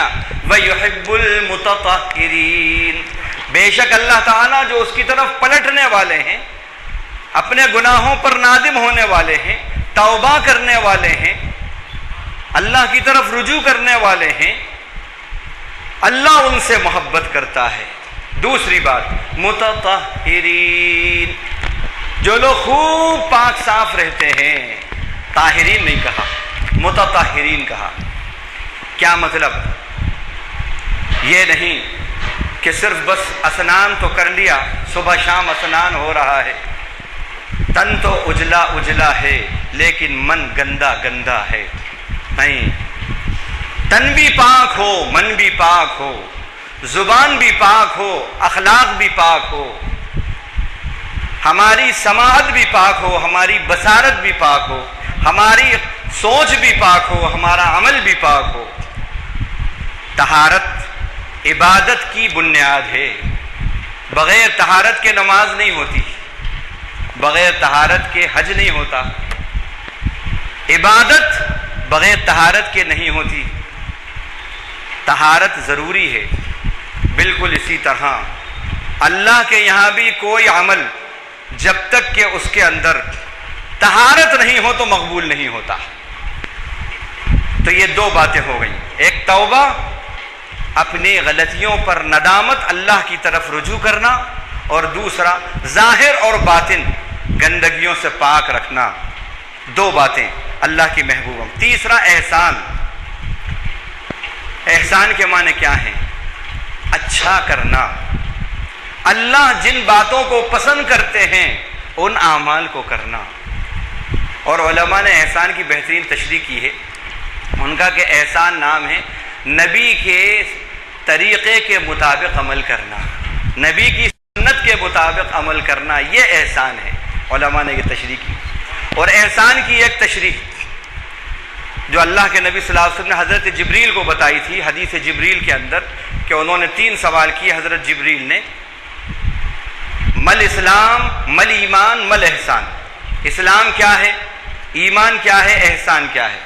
ویحب المتطہرین، بے شک اللہ تعالیٰ جو اس کی طرف پلٹنے والے ہیں، اپنے گناہوں پر نادم ہونے والے ہیں، توبہ کرنے والے ہیں، اللہ کی طرف رجوع کرنے والے ہیں، اللہ ان سے محبت کرتا ہے۔ دوسری بات متطہرین، جو لوگ خوب پاک صاف رہتے ہیں، طاہرین نہیں کہا، متطہرین کہا۔ کیا مطلب؟ یہ نہیں کہ صرف بس اسنان تو کر لیا، صبح شام اسنان ہو رہا ہے، تن تو اجلا اجلا ہے لیکن من گندا گندا ہے، نہیں، تن بھی پاک ہو، من بھی پاک ہو، زبان بھی پاک ہو، اخلاق بھی پاک ہو، ہماری سماعت بھی پاک ہو، ہماری بصارت بھی پاک ہو، ہماری سوچ بھی پاک ہو، ہمارا عمل بھی پاک ہو۔ طہارت عبادت کی بنیاد ہے، بغیر طہارت کے نماز نہیں ہوتی، بغیر طہارت کے حج نہیں ہوتا، عبادت بغیر طہارت کے نہیں ہوتی، طہارت ضروری ہے۔ بالکل اسی طرح اللہ کے یہاں بھی کوئی عمل جب تک کہ اس کے اندر طہارت نہیں ہو تو مقبول نہیں ہوتا۔ تو یہ دو باتیں ہو گئیں، ایک توبہ، اپنی غلطیوں پر ندامت، اللہ کی طرف رجوع کرنا، اور دوسرا ظاہر اور باطن گندگیوں سے پاک رکھنا۔ دو باتیں اللہ کی محبوب۔ تیسرا احسان۔ احسان کے معنی کیا ہیں؟ اچھا کرنا، اللہ جن باتوں کو پسند کرتے ہیں ان اعمال کو کرنا۔ اور علماء نے احسان کی بہترین تشریح کی ہے، ان کا کہ احسان نام ہے نبی کے طریقے کے مطابق عمل کرنا، نبی کی سنت کے مطابق عمل کرنا، یہ احسان ہے۔ علماء نے یہ تشریح کی۔ اور احسان کی ایک تشریح جو اللہ کے نبی صلی اللہ علیہ وسلم نے حضرت جبریل کو بتائی تھی حدیث جبریل کے اندر، کہ انہوں نے 3 سوال کیے حضرت جبریل نے، مل اسلام، مل ایمان، مل احسان۔ اسلام کیا ہے، ایمان کیا ہے، احسان کیا ہے؟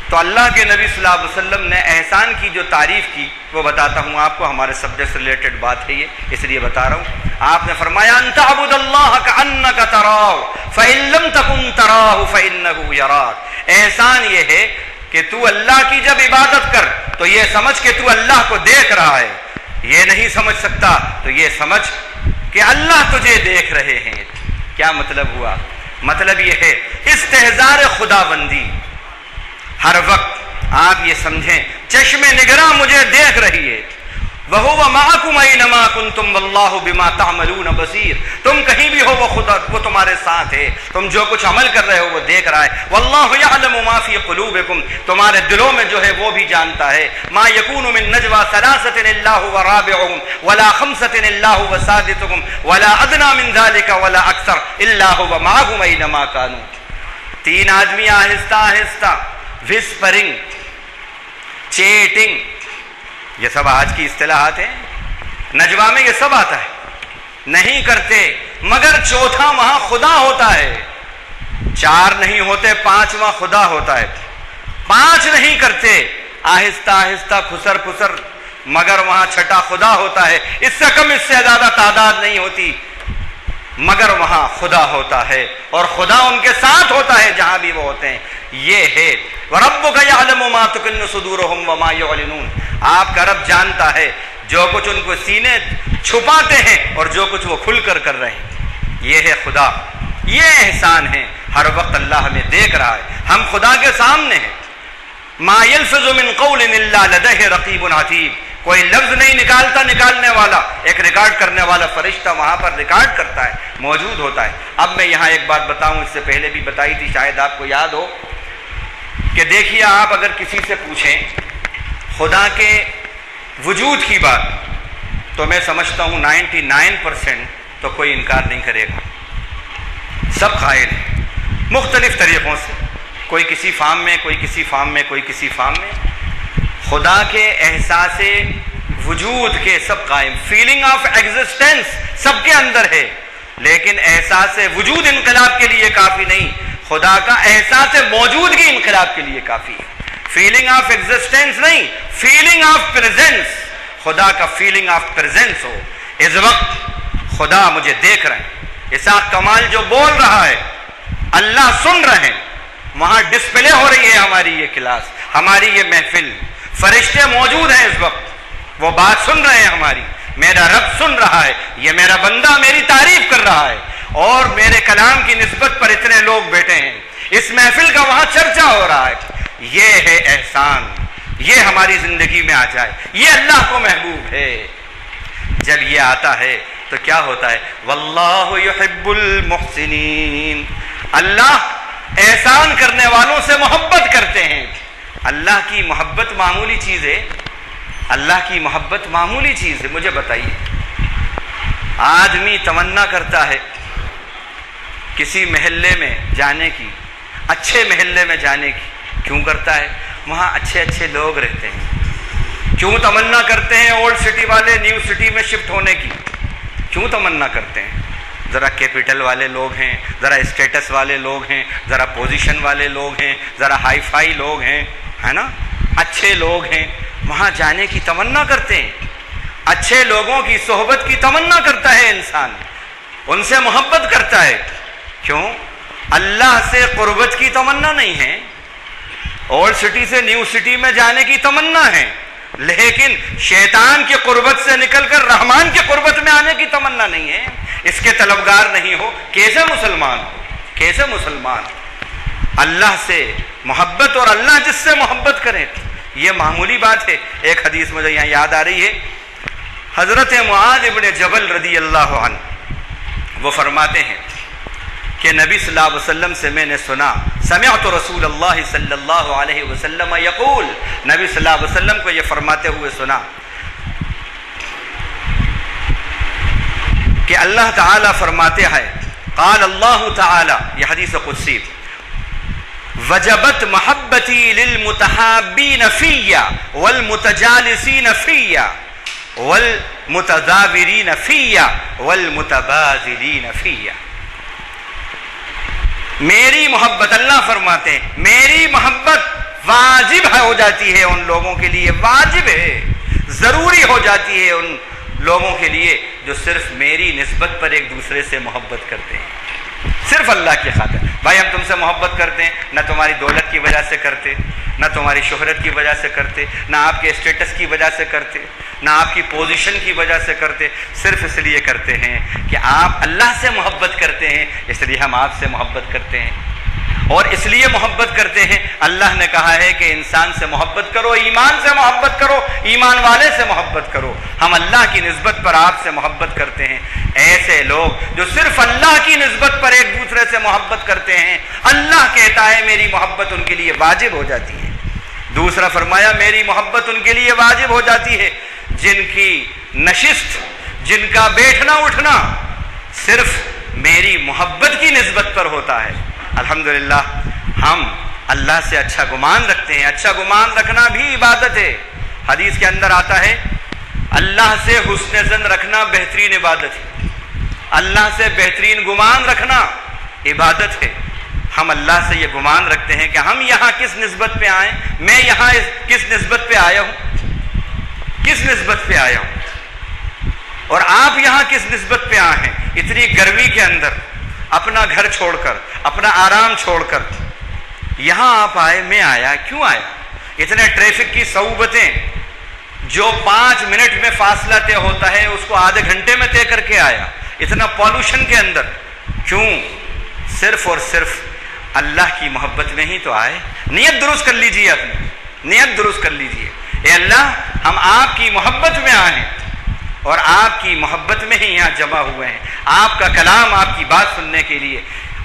تو اللہ کے نبی صلی اللہ علیہ وسلم نے احسان کی جو تعریف کی وہ بتاتا ہوں آپ کو، ہمارے سبجیکٹ سے ریلیٹڈ بات ہے یہ، اس لیے بتا رہا ہوں۔ آپ نے فرمایا ان تعبد اللہ کأنک تراہ فإن لم تکن تراہ فإنہ یراک۔ احسان یہ ہے کہ تو اللہ کی جب عبادت کر تو یہ سمجھ کہ تو اللہ کو دیکھ رہا ہے، یہ نہیں سمجھ سکتا تو یہ سمجھ کہ اللہ تجھے دیکھ رہے ہیں۔ کیا مطلب ہوا؟ مطلب یہ ہے استحضار خدا بندی، ہر وقت آپ یہ سمجھیں چشم نگراں مجھے دیکھ رہی ہے، وَهُوَ مَعَكُمْ أَيْنَمَا كُنْتُمْ وَاللَّهُ بِمَا تَعْمَلُونَ بَصِيرٌ۔ تم کہیں بھی ہو وہ خدا وہ تمہارے ساتھ ہے، تم جو کچھ عمل کر رہے ہو وہ دیکھ رہا ہے۔ وَاللَّهُ يَعْلَمُ مَا فِي قُلُوبِكُمْ، تمہارے دلوں میں جو ہے وہ بھی جانتا ہے۔ مَا يَكُونُ مِن نَجْوَىٰ ثَلَاثَةٍ إِلَّا هُوَ رَابِعُهُمْ وَلَا خَمْسَةٍ إِلَّا هُوَ سَادِسُهُمْ وَلَا أَدْنَىٰ مِن ذَلِكَ وَلَا أَكْثَرَ إِلَّا هُوَ مَعَهُمْ أَيْنَمَا كَانُوا۔ 3 آدمی آہستہ آہستہ وسپرنگ، چیٹنگ، یہ سب آج کی اصطلاحات ہیں، نجوا میں یہ سب آتا ہے، نہیں کرتے، مگر چوتھا وہاں خدا ہوتا ہے۔ 4 نہیں ہوتے، 5واں خدا ہوتا ہے۔ 5 نہیں کرتے، آہستہ آہستہ خسر خسر، مگر وہاں چھٹا خدا ہوتا ہے۔ اس سے کم اس سے زیادہ تعداد نہیں ہوتی، مگر وہاں خدا ہوتا ہے، اور خدا ان کے ساتھ ہوتا ہے جہاں بھی وہ ہوتے ہیں۔ یہ ہے وَرَبُّكَ يَعْلَمُ مَا تُكِنُّ صُدُورُهُمْ وَمَا يُعْلِنُونَ۔ آپ کا رب جانتا ہے جو کچھ ان کو سینے چھپاتے ہیں اور جو کچھ وہ کھل کر کر رہے ہیں۔ یہ ہے خدا، یہ احسان ہے، ہر وقت اللہ ہمیں دیکھ رہا ہے، ہم خدا کے سامنے ہیں۔ مَا يَلْفِظُ مِن قَوْلٍ إِلَّا لَدَيْهِ رَقِيبٌ عَتِيدٌ، کوئی لفظ نہیں نکالتا نکالنے والا، ایک ریکارڈ کرنے والا فرشتہ وہاں پر ریکارڈ کرتا ہے، موجود ہوتا ہے۔ اب میں یہاں ایک بات بتاؤں، اس سے پہلے بھی بتائی تھی، شاید آپ کو یاد ہو، کہ دیکھیے آپ اگر کسی سے پوچھیں خدا کے وجود کی بات تو میں سمجھتا ہوں 99% تو کوئی انکار نہیں کرے گا، سب قائل ہیں مختلف طریقوں سے، کوئی کسی فارم میں، کوئی کسی فارم میں، کوئی کسی فارم میں۔ خدا کے احساس وجود کے سب قائم، فیلنگ آف ایگزسٹنس سب کے اندر ہے، لیکن احساس وجود انقلاب کے لیے کافی نہیں، خدا کا احساس موجودگی انقلاب کے لیے کافی ہے۔ فیلنگ آف ایگزسٹنس نہیں، فیلنگ آف پریزنس، خدا کا فیلنگ آف پریزنس ہو۔ اس وقت خدا مجھے دیکھ رہے ہیں، اسحاق کمال جو بول رہا ہے اللہ سن رہے ہیں، وہاں ڈسپلے ہو رہی ہے ہماری یہ کلاس، ہماری یہ محفل، فرشتے موجود ہیں اس وقت، وہ بات سن رہے ہیں ہماری، میرا رب سن رہا ہے، یہ میرا بندہ میری تعریف کر رہا ہے، اور میرے کلام کی نسبت پر اتنے لوگ بیٹھے ہیں، اس محفل کا وہاں چرچا ہو رہا ہے۔ یہ ہے احسان، یہ ہماری زندگی میں آ جائے، یہ اللہ کو محبوب ہے۔ جب یہ آتا ہے تو کیا ہوتا ہے؟ واللہ یحب المحسنین، اللہ احسان کرنے والوں سے محبت کرتے ہیں۔ اللہ کی محبت معمولی چیز ہے؟ اللہ کی محبت معمولی چیز ہے؟ مجھے بتائیے، آدمی تمنا کرتا ہے کسی محلے میں جانے کی، اچھے محلے میں جانے کی، کیوں کرتا ہے؟ وہاں اچھے اچھے لوگ رہتے ہیں۔ کیوں تمنا کرتے ہیں اولڈ سٹی والے نیو سٹی میں شفٹ ہونے کی؟ کیوں تمنا کرتے ہیں؟ ذرا کیپٹل والے لوگ ہیں، ذرا اسٹیٹس والے لوگ ہیں، ذرا پوزیشن والے لوگ ہیں، ذرا ہائی فائی لوگ ہیں، ہے نا، اچھے لوگ ہیں، وہاں جانے کی تمنا کرتے ہیں۔ اچھے لوگوں کی صحبت کی تمنا کرتا ہے انسان، ان سے محبت کرتا ہے۔ کیوں؟ اللہ سے قربت کی تمنا نہیں ہے، اولڈ سٹی سے نیو سٹی میں جانے کی تمنا ہے، لیکن شیطان کی قربت سے نکل کر رحمان کی قربت میں آنے کی تمنا نہیں ہے۔ اس کے طلبگار نہیں ہو، کیسے مسلمان ہو؟ کیسے مسلمان؟ اللہ سے محبت، اور اللہ جس سے محبت کرے، یہ معمولی بات ہے۔ ایک حدیث مجھے یہاں یاد آ رہی ہے، حضرت معاذ ابن جبل رضی اللہ عنہ وہ فرماتے ہیں کہ نبی صلی اللہ علیہ وسلم سے میں نے سنا، سمعت رسول اللہ صلی اللہ علیہ وسلم یقول، نبی صلی اللہ علیہ وسلم کو یہ فرماتے ہوئے سنا کہ اللہ تعالی فرماتے ہیں، قال اللہ تعالی، یہ حدیث قدسی، وجبت محبتی للمتحابین فی والمتجالسین فی والمتذاورین فی والمتبازلین فی۔ میری محبت، اللہ فرماتے ہیں میری محبت واجب ہو جاتی ہے ان لوگوں کے لیے، واجب ہے، ضروری ہو جاتی ہے ان لوگوں کے لیے جو صرف میری نسبت پر ایک دوسرے سے محبت کرتے ہیں، صرف اللہ کی خاطر۔ بھائی ہم تم سے محبت کرتے ہیں، نہ تمہاری دولت کی وجہ سے کرتے، نہ تمہاری شہرت کی وجہ سے کرتے، نہ آپ کے اسٹیٹس کی وجہ سے کرتے، نہ آپ کی پوزیشن کی وجہ سے کرتے، صرف اس لیے کرتے ہیں کہ آپ اللہ سے محبت کرتے ہیں، اس لیے ہم آپ سے محبت کرتے ہیں۔ اور اس لیے محبت کرتے ہیں، اللہ نے کہا ہے کہ انسان سے محبت کرو، ایمان سے محبت کرو، ایمان والے سے محبت کرو۔ ہم اللہ کی نسبت پر آپ سے محبت کرتے ہیں۔ ایسے لوگ جو صرف اللہ کی نسبت پر ایک دوسرے سے محبت کرتے ہیں، اللہ کہتا ہے میری محبت ان کے لیے واجب ہو جاتی ہے۔ دوسرا فرمایا میری محبت ان کے لیے واجب ہو جاتی ہے جن کی نشست، جن کا بیٹھنا اٹھنا صرف میری محبت کی نسبت پر ہوتا ہے۔ الحمدللہ ہم اللہ سے اچھا گمان رکھتے ہیں، اچھا گمان رکھنا بھی عبادت ہے۔ حدیث کے اندر آتا ہے اللہ سے حسن ظن رکھنا بہترین عبادت ہے، اللہ سے بہترین گمان رکھنا عبادت ہے۔ ہم اللہ سے یہ گمان رکھتے ہیں کہ ہم یہاں کس نسبت پہ آئیں، میں یہاں کس نسبت پہ آیا ہوں، کس نسبت پہ آیا ہوں، اور آپ یہاں کس نسبت پہ آئے ہیں۔ اتنی گرمی کے اندر اپنا گھر چھوڑ کر، اپنا آرام چھوڑ کر یہاں آپ آئے، میں آیا، کیوں آیا؟ اتنے ٹریفک کی صعوبتیں، جو 5 منٹ میں فاصلہ طے ہوتا ہے اس کو آدھے گھنٹے میں طے کر کے آیا، اتنا پالوشن کے اندر، کیوں؟ صرف اور صرف اللہ کی محبت میں ہی تو آئے۔ نیت درست کر لیجیے، اپنی نیت درست کر لیجیے، اے اللہ ہم آپ کی محبت میں آئے ہیں اور آپ کی محبت میں ہی یہاں جمع ہوئے ہیں، آپ کا کلام، آپ کی بات سننے کے لیے۔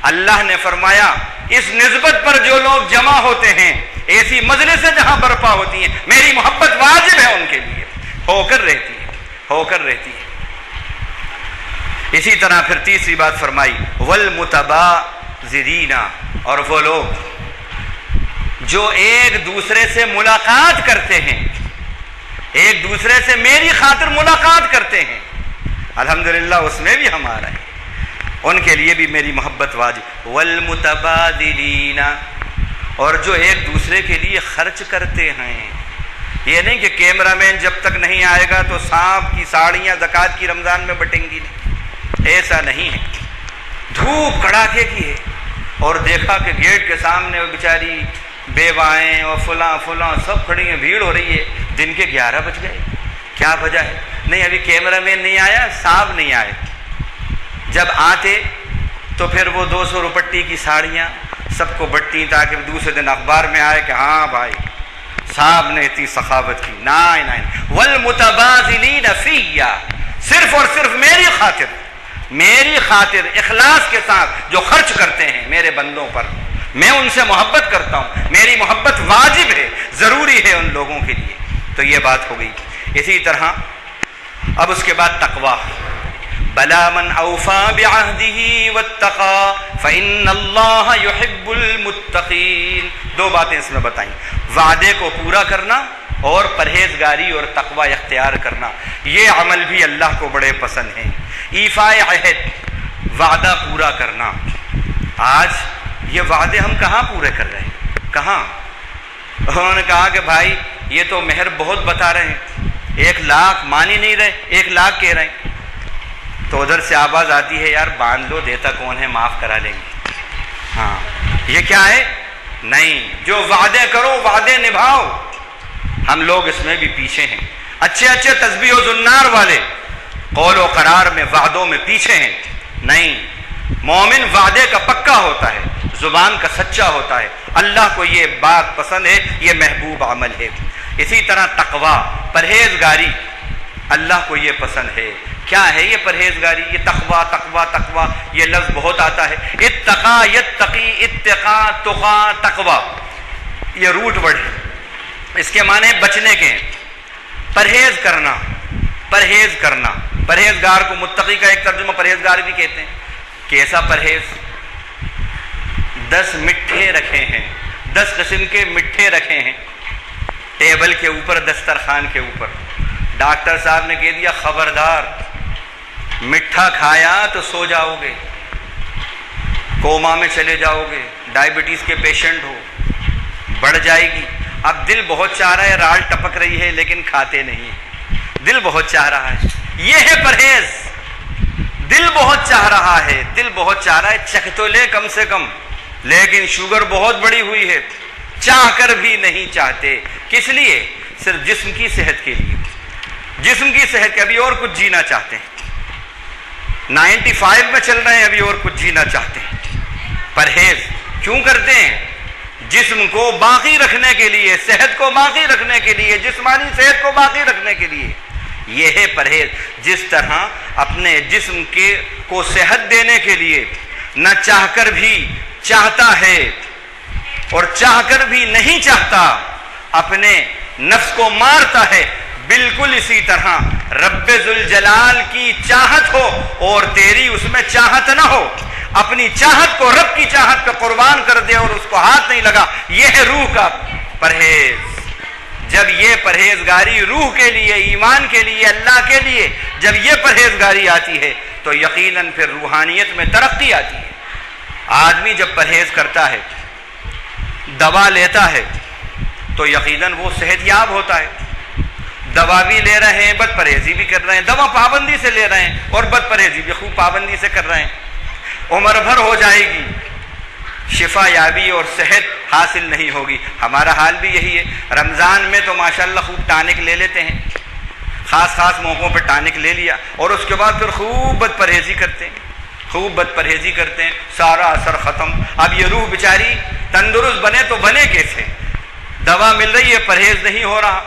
اللہ نے فرمایا اس نسبت پر جو لوگ جمع ہوتے ہیں، ایسی مجلسیں جہاں برپا ہوتی ہیں، میری محبت واجب ہے ان کے لیے۔ ہو کر رہتی ہے. اسی طرح پھر تیسری بات فرمائی والمتباذرین، اور وہ لوگ جو ایک دوسرے سے ملاقات کرتے ہیں، ایک دوسرے سے میری خاطر ملاقات کرتے ہیں، الحمدللہ اس میں بھی ہمارا ہے، ان کے لیے بھی میری محبت واجب. والمتبادلین، اور جو ایک دوسرے کے لیے خرچ کرتے ہیں. یہ نہیں کہ کیمرہ مین جب تک نہیں آئے گا تو سانپ کی ساڑیاں زکوٰۃ کی رمضان میں بٹیں گی، نہیں، ایسا نہیں ہے. دھوپ کڑاکے کی ہے اور دیکھا کہ گیٹ کے سامنے وہ بیچاری بیوائیں اور فلاں سب کھڑی ہیں، بھیڑ ہو رہی ہے. دن کے 11 بج گئے، کیا وجہ ہے؟ نہیں ابھی کیمرہ مین نہیں آیا، صاحب نہیں آئے. جب آتے تو پھر وہ 200 روپٹی کی ساڑیاں سب کو بٹتی تاکہ دوسرے دن اخبار میں آئے کہ ہاں بھائی صاحب نے اتنی سخاوت کی. نہیں والمتباذلین فیّا، صرف اور صرف میری خاطر اخلاص کے ساتھ جو خرچ کرتے ہیں میرے بندوں پر، میں ان سے محبت کرتا ہوں، میری محبت واجب ہے، ضروری ہے ان لوگوں کے لیے. تو یہ بات ہو گئی. اسی طرح اب اس کے بعد تقویٰ. بلا من اوفا بعہدہ واتقى فإن اللہ يحب المتقین. دو باتیں اس میں بتائیں، وعدے کو پورا کرنا اور پرہیزگاری اور تقوی اختیار کرنا. یہ عمل بھی اللہ کو بڑے پسند ہیں. ایفاء عہد، وعدہ پورا کرنا. آج یہ وعدے ہم کہاں پورے کر رہے ہیں؟ کہاں؟ انہوں نے کہا کہ بھائی یہ تو مہر بہت بتا رہے ہیں، 1 لاکھ مان ہی نہیں رہے، 1 لاکھ کہہ رہے ہیں. تو ادھر سے آواز آتی ہے یار باندھ لو، دیتا کون ہے، معاف کرا لیں گے. ہاں یہ کیا ہے؟ نہیں، جو وعدے کرو وعدے نبھاؤ. ہم لوگ اس میں بھی پیچھے ہیں. اچھے تسبیح و زنار والے قول و قرار میں وعدوں میں پیچھے ہیں. نہیں، مومن وعدے کا پکا ہوتا ہے، زبان کا سچا ہوتا ہے. اللہ کو یہ بات پسند ہے، یہ محبوب عمل ہے. اسی طرح تقویٰ، پرہیزگاری، اللہ کو یہ پسند ہے. کیا ہے یہ پرہیزگاری؟ یہ تقویٰ یہ لفظ بہت آتا ہے. اتقا یتقی، اتقا تقا تقویٰ، یہ روٹ ورڈ ہے. اس کے معنی بچنے کے ہیں، پرہیز کرنا. پرہیزگار کو متقی کا ایک ترجمہ پرہیزگار بھی کہتے ہیں. کیسا پرہیز؟ 10 مٹھے رکھے ہیں، 10 قسم کے مٹھے رکھے ہیں ٹیبل کے اوپر، دسترخوان کے اوپر. ڈاکٹر صاحب نے کہہ دیا خبردار میٹھا کھایا تو سو جاؤ گے، کوما میں چلے جاؤ گے، ڈائبٹیز کے پیشنٹ ہو، بڑھ جائے گی. اب دل بہت چاہ رہا ہے، رال ٹپک رہی ہے لیکن کھاتے نہیں. دل بہت چاہ رہا ہے، یہ ہے پرہیز. دل بہت چاہ رہا ہے، چکھ تو لے کم سے کم، لیکن شوگر بہت بڑی ہوئی ہے، چاہ کر بھی نہیں چاہتے. کس لیے؟ صرف جسم کی صحت کے لیے. جسم کی صحت کے ابھی اور کچھ جینا چاہتے ہیں. 95 میں چل رہے ہیں، ابھی اور کچھ جینا چاہتے ہیں. پرہیز کیوں کرتے ہیں؟ جسم کو باقی رکھنے کے لیے، صحت کو باقی رکھنے کے لیے، جسمانی صحت کو باقی رکھنے کے لیے. یہ ہے پرہیز. جس طرح اپنے جسم کو صحت دینے کے لیے نہ چاہ کر بھی چاہتا ہے اور چاہ کر بھی نہیں چاہتا، اپنے نفس کو مارتا ہے، بالکل اسی طرح رب ذوالجلال کی چاہت ہو اور تیری اس میں چاہت نہ ہو، اپنی چاہت کو رب کی چاہت پہ قربان کر دے اور اس کو ہاتھ نہیں لگا. یہ ہے روح کا پرہیز. جب یہ پرہیزگاری روح کے لیے، ایمان کے لیے، اللہ کے لیے جب یہ پرہیزگاری آتی ہے تو یقیناً پھر روحانیت میں ترقی آتی ہے. آدمی جب پرہیز کرتا ہے، دوا لیتا ہے تو یقیناً وہ صحت یاب ہوتا ہے. دوا بھی لے رہے ہیں، بد پرہیزی بھی کر رہے ہیں. دوا پابندی سے لے رہے ہیں اور بد پرہیزی بھی خوب پابندی سے کر رہے ہیں. عمر بھر ہو جائے گی، شفا یابی اور صحت حاصل نہیں ہوگی. ہمارا حال بھی یہی ہے. رمضان میں تو ماشاءاللہ خوب ٹانک لے لیتے ہیں، خاص موقعوں پہ ٹانک لے لیا اور اس کے بعد پھر خوب بد پرہیزی کرتے ہیں، سارا اثر ختم. اب یہ روح بیچاری تندرست بنے تو بنے کیسے؟ دوا مل رہی ہے، پرہیز نہیں ہو رہا.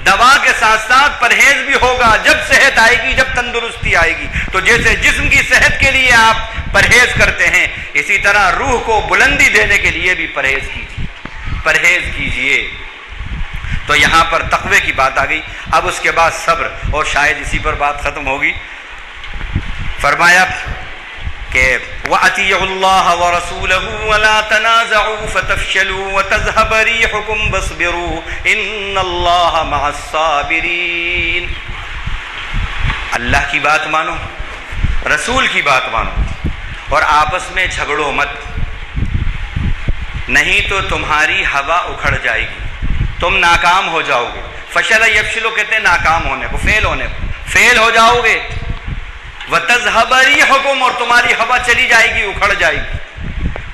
دوا کے ساتھ ساتھ پرہیز بھی ہوگا جب صحت آئے گی، جب تندرستی آئے گی. تو جیسے جسم کی صحت کے لیے آپ پرہیز کرتے ہیں، اسی طرح روح کو بلندی دینے کے لیے بھی پرہیز کیجیے. تو یہاں پر تقوی کی بات آ گئی. اب اس کے بعد صبر، اور شاید اسی پر بات ختم ہوگی. فرمایا کہ وَأَطِيعُوا اللَّهَ وَرَسُولَهُ وَلَا تَنَازَعُوا فَتَفْشَلُوا وَتَذْهَبَ رِيحُكُمْ وَاصْبِرُوا إِنَّ اللَّهَ مَعَ الصَّابِرِينَ. اللہ کی بات مانو، رسول کی بات مانو، اور آپس میں جھگڑو مت، نہیں تو تمہاری ہوا اکھڑ جائے گی، تم ناکام ہو جاؤ گے. فشل یفشلو کہتے ہیں ناکام ہونے کو، فیل ہو جاؤ گے. وَتَذْهَبَ رِيحُكُمْ، اور تمہاری ہوا چلی جائے گی، اکھڑ جائے گی.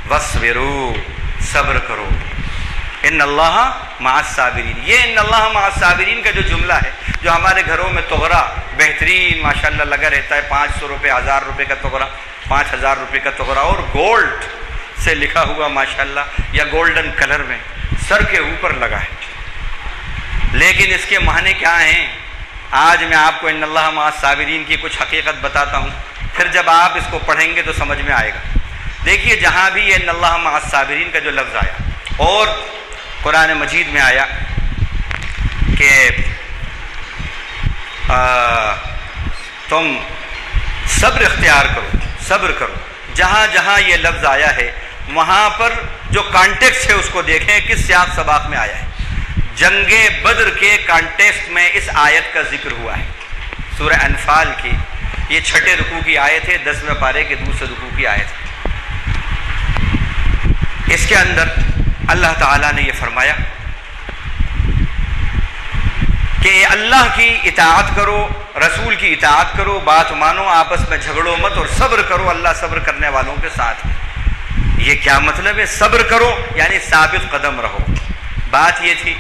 وَاصْبِرُوا، صبر کرو. ان اللہ مع الصابرین، یہ ان اللہ مع الصابرین کا جو جملہ ہے، جو ہمارے گھروں میں تغرا بہترین ماشاءاللہ لگا رہتا ہے، 500 روپے 1000 روپے کا تغرا، 5000 روپے کا تغرا، اور گولڈ سے لکھا ہوا ماشاءاللہ، یا گولڈن کلر میں سر کے اوپر لگا ہے. لیکن اس کے معنی کیا ہیں؟ آج میں آپ کو ان اللہ مع الصابرین کی کچھ حقیقت بتاتا ہوں، پھر جب آپ اس کو پڑھیں گے تو سمجھ میں آئے گا. دیکھیے جہاں بھی یہ ان اللہ مع الصابرین کا جو لفظ آیا، اور قرآن مجید میں آیا کہ تم صبر اختیار کرو، صبر کرو. جہاں جہاں یہ لفظ آیا ہے وہاں پر جو کانٹیکسٹ ہے اس کو دیکھیں، کس سیاق سباق میں آیا ہے. جنگ بدر کے کانٹیکسٹ میں اس آیت کا ذکر ہوا ہے. سورہ انفال کی یہ 6 رکوع کی آیت ہے، 10ویں پارے کے 2 رکوع کی آیت ہے. اس کے اندر اللہ تعالیٰ نے یہ فرمایا کہ اللہ کی اطاعت کرو، رسول کی اطاعت کرو، بات مانو، آپس میں جھگڑو مت، اور صبر کرو، اللہ صبر کرنے والوں کے ساتھ ہے. یہ کیا مطلب ہے؟ صبر کرو یعنی ثابت قدم رہو. بات یہ تھی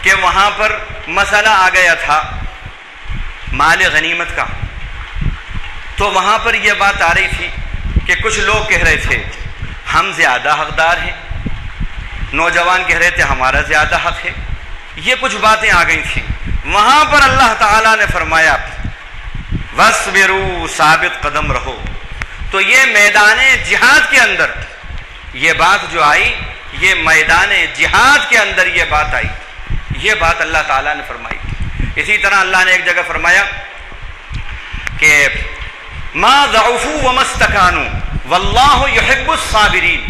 کہ وہاں پر مسئلہ آ گیا تھا مال غنیمت کا، تو وہاں پر یہ بات آ رہی تھی کہ کچھ لوگ کہہ رہے تھے ہم زیادہ حقدار ہیں، نوجوان کہہ رہے تھے ہمارا زیادہ حق ہے. یہ کچھ باتیں آ گئی تھیں. وہاں پر اللہ تعالیٰ نے فرمایا وَاصْبِرُوا، ثابت قدم رہو. تو یہ میدان جہاد کے اندر یہ بات جو آئی، یہ میدان جہاد کے اندر یہ بات آئی، یہ بات اللہ تعالیٰ نے فرمائی. اسی طرح اللہ نے ایک جگہ فرمایا کہ مَا ضَعُفُوا وَمَا اسْتَكَانُوا وَاللَّهُ يُحِبُّ الصَّابِرِينَ.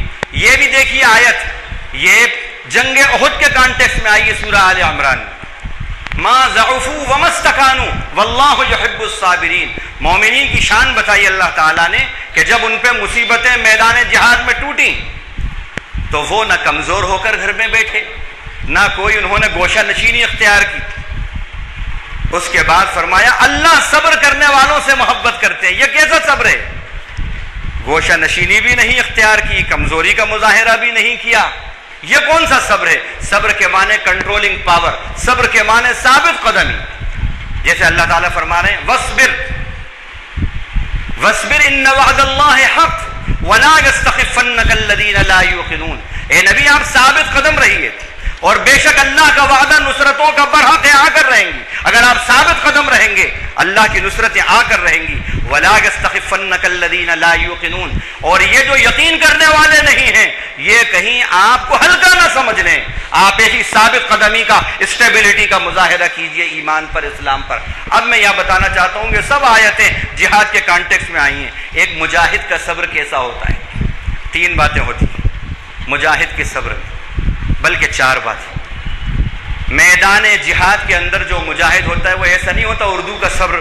یہ بھی دیکھیے آیت، یہ جنگ احد کے کانٹیکسٹ میں آئی ہے سورہ آل عمران. مَا ضَعُفُوا وَمَا اسْتَكَانُوا وَاللَّهُ يُحِبُّ الصَّابِرِينَ. مومنین کی شان بتائی اللہ تعالیٰ نے کہ جب ان پہ مصیبتیں میدان جہاد میں ٹوٹیں تو وہ نہ کمزور ہو کر گھر میں بیٹھے، نہ کوئی انہوں نے گوشہ نشینی اختیار کی. اس کے بعد فرمایا اللہ صبر کرنے والوں سے محبت کرتے ہیں. یہ کیسا صبر ہے؟ گوشہ نشینی بھی نہیں اختیار کی، کمزوری کا مظاہرہ بھی نہیں کیا. یہ کون سا صبر ہے؟ صبر کے معنی کنٹرولنگ پاور، صبر کے معنی ثابت قدمی. جیسے اللہ تعالیٰ فرما رہے ہیں وَاصْبِرْ وَاصْبِرْ إِنَّ وَعْدَ اللَّهِ حَقٌّ وَلَا يَسْتَخِفَّنَّكَ الَّذِينَ لَا يُوقِنُونَ. اے نبی آپ ثابت قدم رہیے، اور بے شک اللہ کا وعدہ نصرتوں کا برحق آ کر رہیں گی. اگر آپ ثابت قدم رہیں گے اللہ کی نصرتیں آ کر رہیں گی. وَلَا يَسْتَخِفَّنَّكَ الَّذِينَ لَا يُوقِنُونَ. اور یہ جو یقین کرنے والے نہیں ہیں یہ کہیں آپ کو ہلکا نہ سمجھ لیں. آپ ایسی ثابت قدمی کا، اسٹیبلٹی کا مظاہرہ کیجئے ایمان پر، اسلام پر. اب میں یہ بتانا چاہتا ہوں کہ سب آیتیں جہاد کے کانٹیکسٹ میں آئی ہیں. ایک مجاہد کا صبر کیسا ہوتا ہے؟ 3 باتیں ہوتی ہیں مجاہد کے صبر، بلکہ 4 باتیں. میدان جہاد کے اندر جو مجاہد ہوتا ہے وہ ایسا نہیں ہوتا اردو کا صبر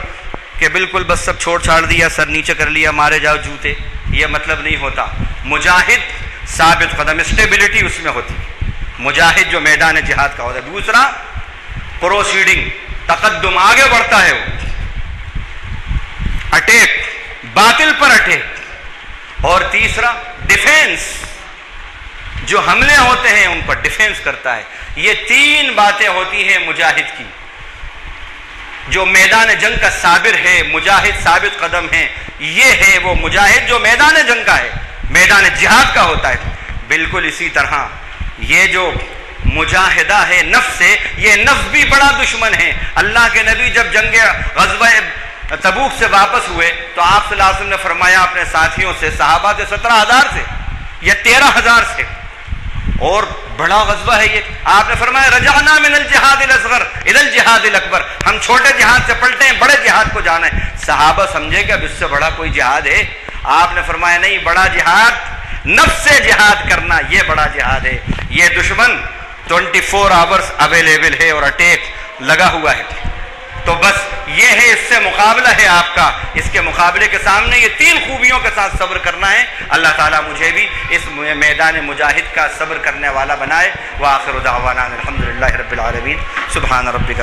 کہ بالکل بس سب چھوڑ چھاڑ دیا، سر نیچے کر لیا، مارے جاؤ جوتے. یہ مطلب نہیں ہوتا. مجاہد ثابت قدم، اسٹیبلٹی اس میں ہوتی. مجاہد جو میدان جہاد کا ہوتا ہے. دوسرا پروسیڈنگ، تقدم، آگے بڑھتا ہے وہ. اٹیک، باطل پر اٹیک. اور تیسرا ڈیفینس، جو حملے ہوتے ہیں ان پر ڈیفینس کرتا ہے. یہ 3 باتیں ہوتی ہیں مجاہد کی. جو میدان جنگ کا صابر ہے، مجاہد ثابت قدم ہے، یہ ہے وہ مجاہد جو میدان جنگ کا ہے، میدان جہاد کا ہوتا ہے. بالکل اسی طرح یہ جو مجاہدہ ہے نفس سے، یہ نفس بھی بڑا دشمن ہے. اللہ کے نبی جب جنگ غزوہ تبوک سے واپس ہوئے تو آپ صلی اللہ علیہ وسلم نے فرمایا اپنے ساتھیوں سے، صحابہ سے 17,000 سے یا 13,000 سے، اور بڑا غزوہ ہے یہ. آپ نے فرمایا رجعنا من الجہاد الاصغر الى الجہاد الاکبر, ہم چھوٹے جہاد سے پلٹے ہیں, بڑے جہاد کو جانا ہے. صحابہ سمجھے کہ اب اس سے بڑا کوئی جہاد ہے؟ آپ نے فرمایا نہیں, بڑا جہاد نفس سے جہاد کرنا, یہ بڑا جہاد ہے. یہ دشمن 24 آورز اویلیبل ہے اور اٹیک لگا ہوا ہے. تو بس یہ ہے, اس سے مقابلہ ہے آپ کا. اس کے مقابلے کے سامنے یہ 3 خوبیوں کے ساتھ صبر کرنا ہے. اللہ تعالیٰ مجھے بھی اس میدان مجاہد کا صبر کرنے والا بنائے. وآخر دعوانا الحمدللہ رب العالمین. سبحان ربک.